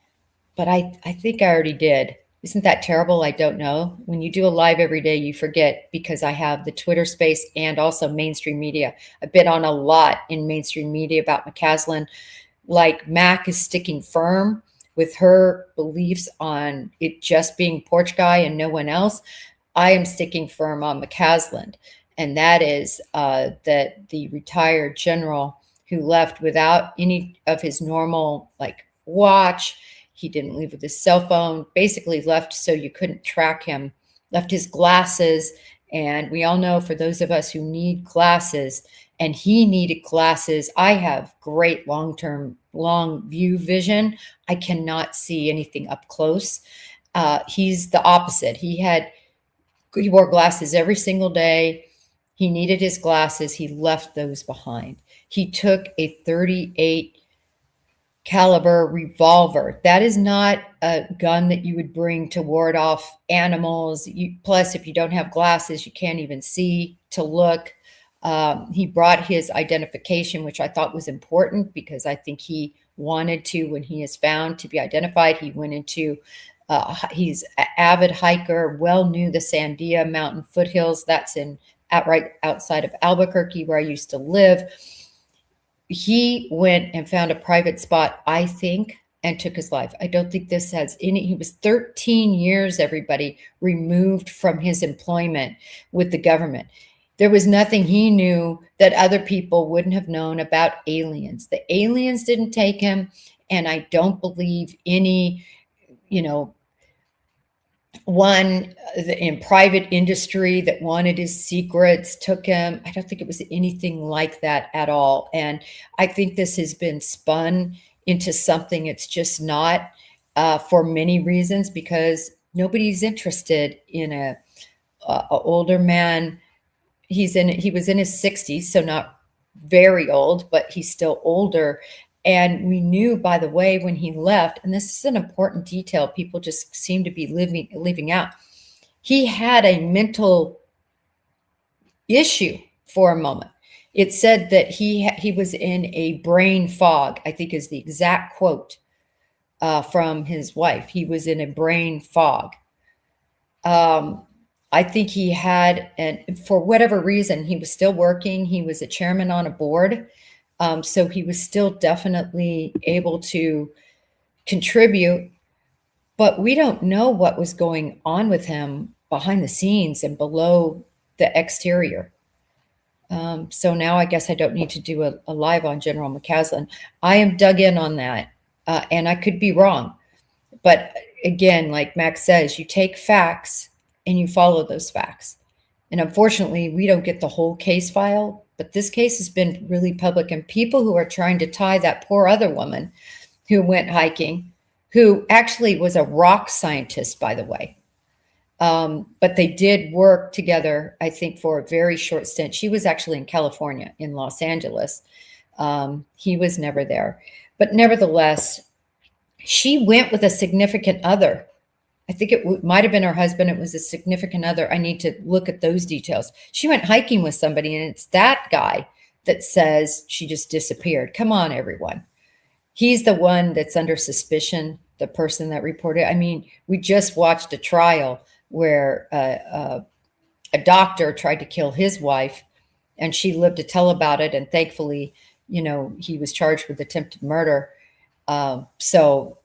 but I think I already did. Isn't that terrible? I don't know. When you do a live every day, you forget because I have the Twitter space and also mainstream media. I've been on a lot in mainstream media about McCaslin. Like Mac is sticking firm with her beliefs on it just being Porch Guy and no one else. I am sticking firm on McCaslin, and that is that the retired general who left without any of his normal watch, he didn't leave with his cell phone, basically left so you couldn't track him, left his glasses. And we all know, for those of us who need glasses, and he needed glasses. I have great long view vision. I cannot see anything up close. He's the opposite. He wore glasses every single day. He needed his glasses. He left those behind. He took a 38 caliber revolver. That is not a gun that you would bring to ward off animals. Plus, if you don't have glasses, you can't even see to look. He brought his identification, which I thought was important because I think he wanted to, when he is found, to be identified. He went into, he's an avid hiker, well knew the Sandia Mountain foothills. That's right outside of Albuquerque, where I used to live. He went and found a private spot, I think, and took his life. I don't think this has he was 13 years, everybody, removed from his employment with the government. There was nothing he knew that other people wouldn't have known about aliens. The aliens didn't take him, and I don't believe any, one in private industry that wanted his secrets took him. I don't think it was anything like that at all. And I think this has been spun into something it's just not, for many reasons, because Nobody's interested in a older man. He was in his 60s, so not very old, but he's still older. And we knew, by the way, when he left, and this is an important detail people just seem to be leaving out, he had a mental issue for a moment. It said that he was in a brain fog, I think is the exact quote from his wife. He was in a brain fog. I think he had, and for whatever reason, he was still working. He was a chairman on a board. So he was still definitely able to contribute, but we don't know what was going on with him behind the scenes and below the exterior. So now I guess I don't need to do a live on General McCaslin. I am dug in on that, and I could be wrong. But again, like Max says, you take facts and you follow those facts. And unfortunately, we don't get the whole case file, but this case has been really public, and people who are trying to tie that poor other woman who went hiking, who actually was a rock scientist, by the way. But they did work together, I think, for a very short stint. She was actually in California, in Los Angeles. He was never there. But nevertheless, she went with a significant other. I think it might have been her husband. It was a significant other. I need to look at those details. She went hiking with somebody, and it's that guy that says she just disappeared. Come on, everyone. He's the one that's under suspicion, the person that reported. I mean, we just watched a trial where a doctor tried to kill his wife, and she lived to tell about it. And thankfully, he was charged with attempted murder. So,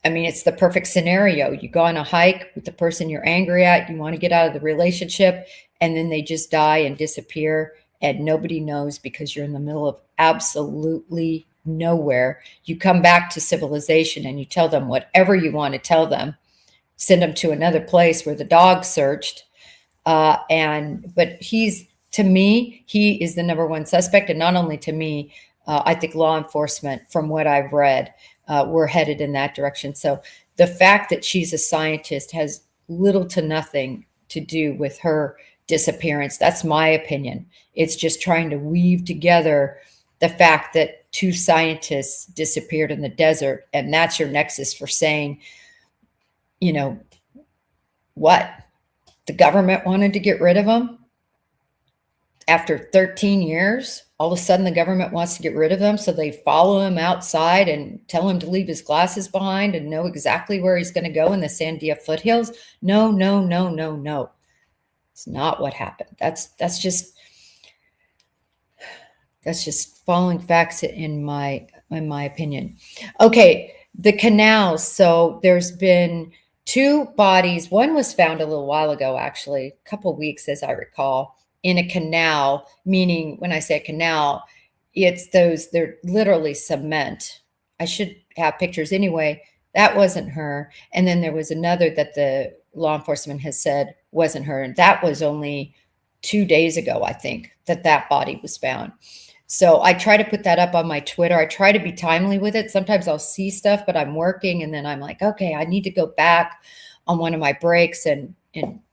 I mean, it's the perfect scenario. You go on a hike with the person you're angry at, you want to get out of the relationship, and then they just die and disappear, and nobody knows because you're in the middle of absolutely nowhere. You come back to civilization and you tell them whatever you want to tell them, send them to another place where the dog searched. But to me, he is the number one suspect. And not only to me, I think law enforcement, from what I've read, we're headed in that direction. So the fact that she's a scientist has little to nothing to do with her disappearance. That's my opinion. It's just trying to weave together the fact that two scientists disappeared in the desert. And that's your nexus for saying, what? The government wanted to get rid of them? After 13 years, all of a sudden the government wants to get rid of him. So they follow him outside and tell him to leave his glasses behind and know exactly where he's going to go in the Sandia foothills. No. It's not what happened. That's just following facts in my opinion. Okay. The canals. So there's been two bodies. One was found a little while ago, actually, a couple of weeks, as I recall, in a canal, meaning when I say a canal, they're literally cement. I should have pictures anyway. That wasn't her. And then there was another that the law enforcement has said wasn't her. And that was only 2 days ago, I think, that body was found. So I try to put that up on my Twitter. I try to be timely with it. Sometimes I'll see stuff, but I'm working, and then I'm like, okay, I need to go back on one of my breaks and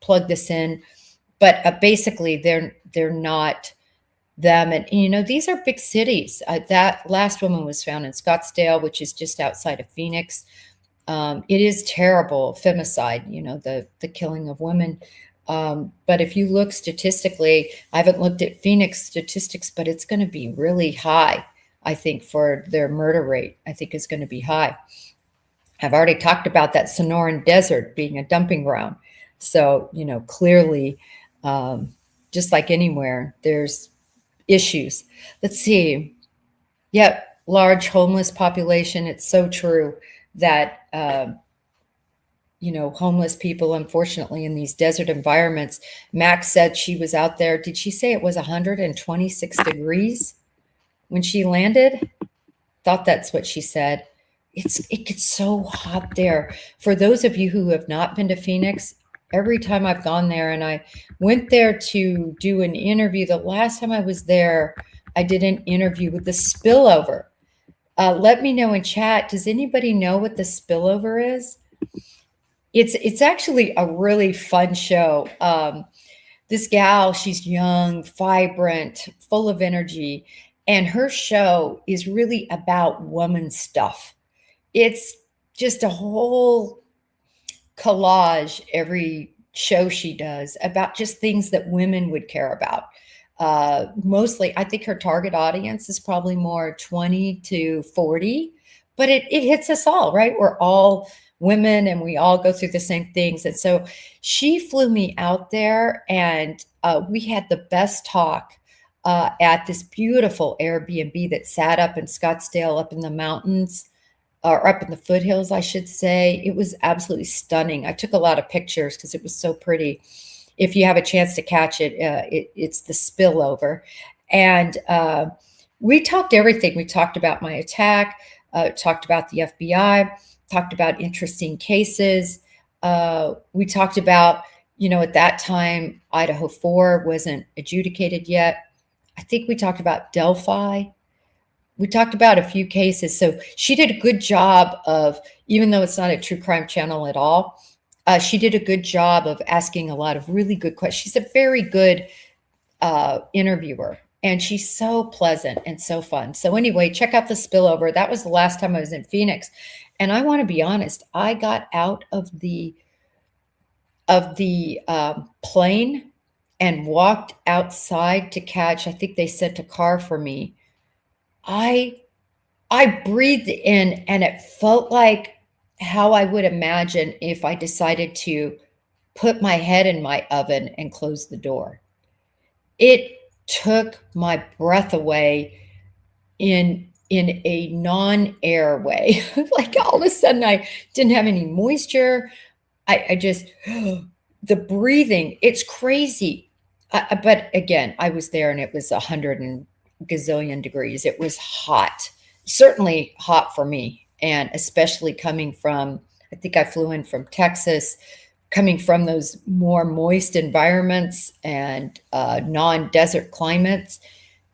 plug this in. But basically, they're not them. And these are big cities. That last woman was found in Scottsdale, which is just outside of Phoenix. It is terrible, femicide, the killing of women. But if you look statistically, I haven't looked at Phoenix statistics, but it's going to be really high, I think, for their murder rate. I think is going to be high. I've already talked about that Sonoran Desert being a dumping ground. So, clearly, just like anywhere, there's issues. Let's see. Yep, large homeless population. It's so true that homeless people, unfortunately, in these desert environments. Max said she was out there. Did she say it was 126 degrees when she landed? Thought that's what she said. It gets so hot there. For those of you who have not been to Phoenix, every time I've gone there, and I went there to do an interview. The last time I was there, I did an interview with the spillover. Let me know in chat. Does anybody know what the spillover is? It's actually a really fun show. This gal, she's young, vibrant, full of energy, and her show is really about woman stuff. It's just a whole collage every show she does about just things that women would care about. Mostly, I think her target audience is probably more 20 to 40, but it hits us all, right? We're all women and we all go through the same things. And so she flew me out there and we had the best talk at this beautiful Airbnb that sat up in Scottsdale, up in the mountains or up in the foothills, I should say. It was absolutely stunning. I took a lot of pictures because it was so pretty. If you have a chance to catch it, it's the spillover. And we talked everything. We talked about my attack, talked about the FBI, talked about interesting cases. We talked about, at that time, Idaho 4 wasn't adjudicated yet. I think we talked about Delphi. We talked about a few cases. So she did a good job of, even though it's not a true crime channel at all, she did a good job of asking a lot of really good questions. She's a very good interviewer, and she's so pleasant and so fun. So anyway, check out the spillover. That was the last time I was in Phoenix. And I want to be honest, I got out of the plane and walked outside to catch, I think they sent a car for me. I breathed in and it felt like how I would imagine if I decided to put my head in my oven and close the door. It took my breath away in a non-air way. Like all of a sudden I didn't have any moisture. I just, the breathing, it's crazy. But again, I was there and it was 100 and gazillion degrees. It was hot, certainly hot for me. And especially coming from, I think I flew in from Texas, coming from those more moist environments and non-desert climates.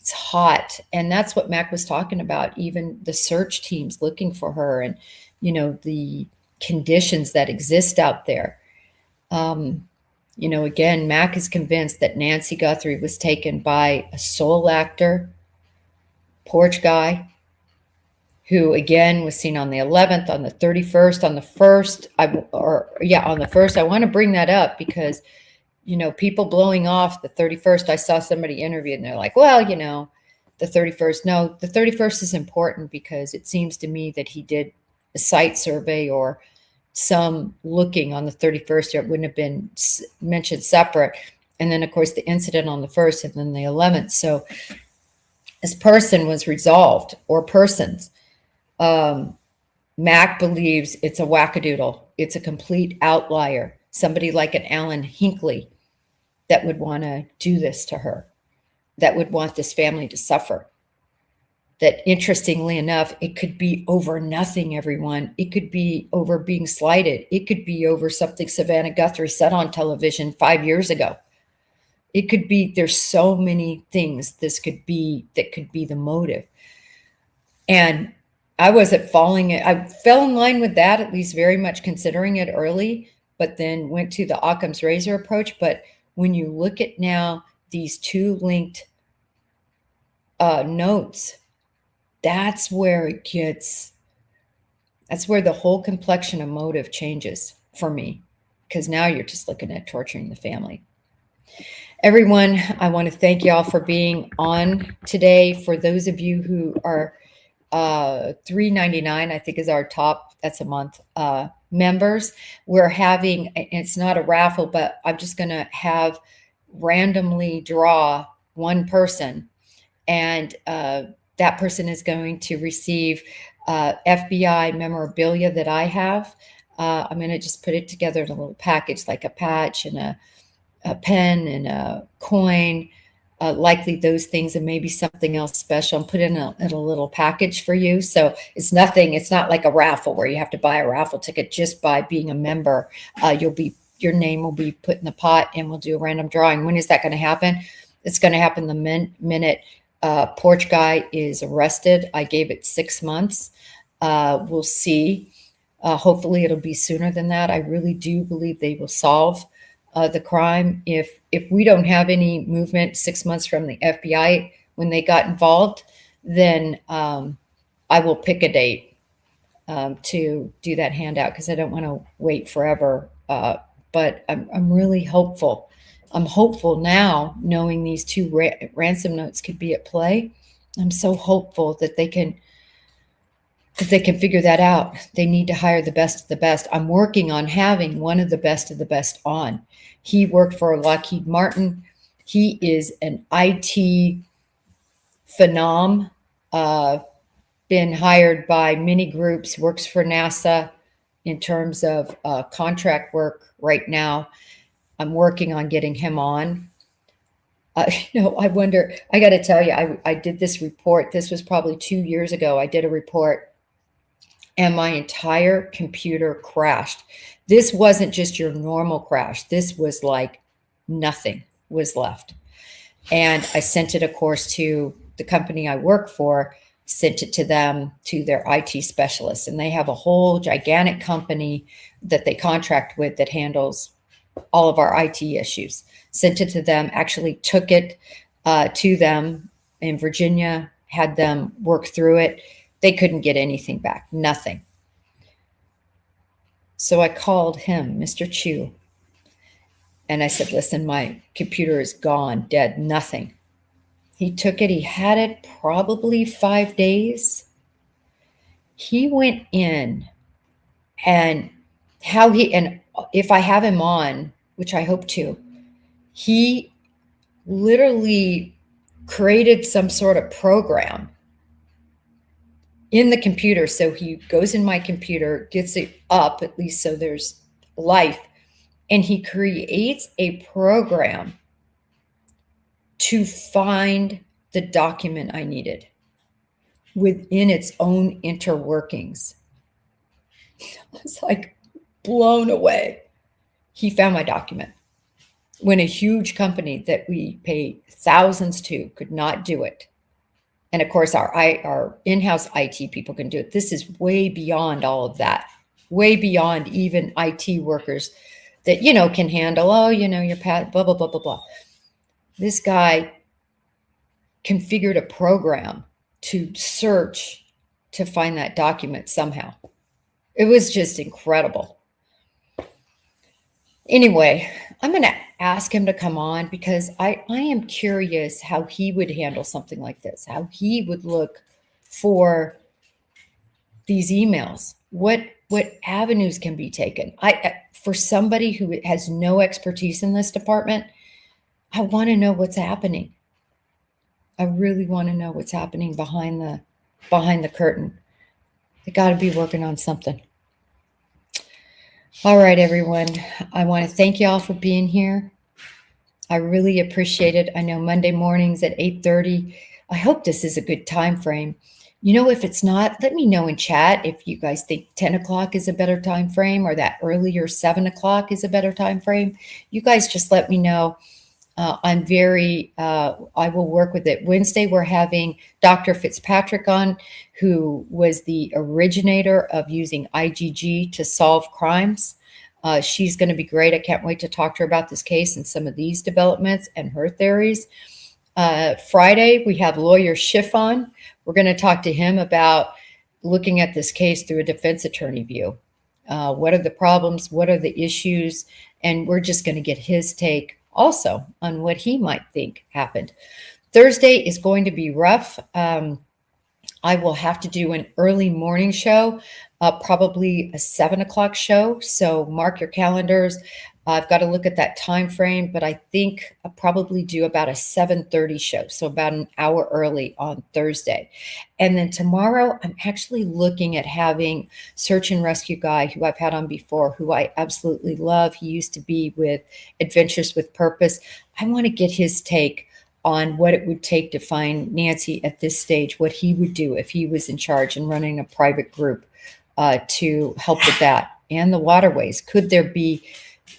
It's hot. And that's what Mac was talking about, even the search teams looking for her and, the conditions that exist out there. Again, Mac is convinced that Nancy Guthrie was taken by a soul actor, porch guy, who again was seen on the 11th, on the 31st, on the 1st. On the 1st. I want to bring that up because, people blowing off the 31st. I saw somebody interviewed and they're like, well, the 31st. No, the 31st is important because it seems to me that he did a site survey or some looking on the 31st. It wouldn't have been mentioned separate. And then, of course, the incident on the 1st and then the 11th. So this person was resolved, or persons. Mac believes it's a wackadoodle. It's a complete outlier. Somebody like an Alan Hinckley that would want to do this to her, that would want this family to suffer. That, interestingly enough, it could be over nothing, everyone. It could be over being slighted. It could be over something Savannah Guthrie said on television 5 years ago. It could be, there's so many things that could be the motive. And I fell in line with that, at least very much considering it early, but then went to the Occam's razor approach. But when you look at now these two linked notes, that's where the whole complexion of motive changes for me, because now you're just looking at torturing the family. Everyone, I want to thank you all for being on today. For those of you who are $3.99, I think is our top, that's a month, members, we're having, it's not a raffle, but I'm just going to have randomly draw one person, and that person is going to receive FBI memorabilia that I have. I'm going to just put it together in a little package, like a patch and a pen and a coin, likely those things, and maybe something else special, and put in a little package for you. So it's not like a raffle where you have to buy a raffle ticket. Just by being a member, your name will be put in the pot, and we'll do a random drawing. When is that going to happen? It's going to happen the minute porch guy is arrested. I gave it 6 months. We'll see. Hopefully it'll be sooner than that. I really do believe they will solve the crime. If we don't have any movement 6 months from the FBI when they got involved, then I will pick a date to do that handout because I don't want to wait forever. But I'm really hopeful. I'm hopeful now, knowing these two ransom notes could be at play. I'm so hopeful that they can figure that out. They need to hire the best of the best. I'm working on having one of the best on. He worked for Lockheed Martin. He is an IT phenom, been hired by many groups, works for NASA in terms of contract work right now. I'm working on getting him on. I wonder, I got to tell you, I did this report. This was probably 2 years ago. I did a report and my entire computer crashed. This wasn't just your normal crash. This was like nothing was left. And I sent it, of course, to the company I work for, sent it to them, to their IT specialists. And they have a whole gigantic company that they contract with that handles all of our IT issues. Sent it to them, actually took it to them in Virginia, had them work through it. They couldn't get anything back, nothing. So I called him, Mr. Chu, and I said, listen, my computer is gone, dead, nothing. He took it. He had it probably 5 days. He went in and and if I have him on, which I hope to, he literally created some sort of program in the computer. So he goes in my computer, gets it up, at least so there's life, and he creates a program to find the document I needed within its own interworkings. I was like blown away. He found my document when a huge company that we pay thousands to could not do it. And of course, our in-house IT people can do it. This is way beyond all of that, way beyond even IT workers that, can handle, your blah, blah, blah, blah, blah. This guy configured a program to search to find that document somehow. It was just incredible. Anyway, I'm going to ask him to come on because I am curious how he would handle something like this, how he would look for these emails, what avenues can be taken. For somebody who has no expertise in this department, I want to know what's happening. I really want to know what's happening behind the curtain. They got to be working on something. All right, everyone. I want to thank you all for being here. I really appreciate it. I know Monday mornings at 8:30. I hope this is a good time frame. If it's not, let me know in chat if you guys think 10 o'clock is a better time frame or that earlier 7 o'clock is a better time frame. You guys just let me know. I will work with it. Wednesday, we're having Dr. Fitzpatrick on, who was the originator of using IgG to solve crimes. She's going to be great. I can't wait to talk to her about this case and some of these developments and her theories. Friday, we have lawyer Schiff on. We're going to talk to him about looking at this case through a defense attorney view. What are the problems? What are the issues? And we're just going to get his take also on what he might think happened. Thursday is going to be rough. I will have to do an early morning show, probably a 7 o'clock show. So mark your calendars. I've got to look at that time frame, but I think I'll probably do about a 7:30 show. So about an hour early on Thursday. And then tomorrow, I'm actually looking at having search and rescue guy who I've had on before, who I absolutely love. He used to be with Adventures with Purpose. I want to get his take on what it would take to find Nancy at this stage, what he would do if he was in charge and running a private group to help with that. And the waterways. Could there be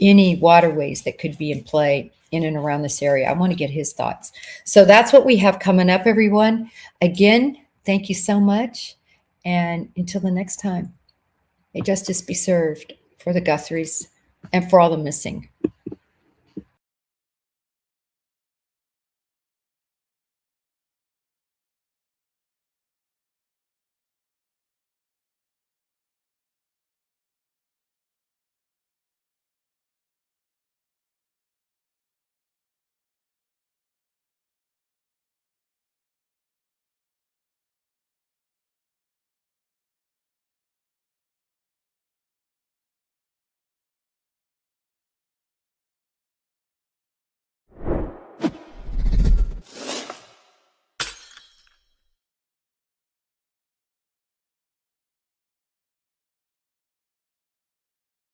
any waterways that could be in play in and around this area? I want to get his thoughts. So that's what we have coming up, everyone. Again, thank you so much. And until the next time. May justice be served for the Guthries and for all the missing.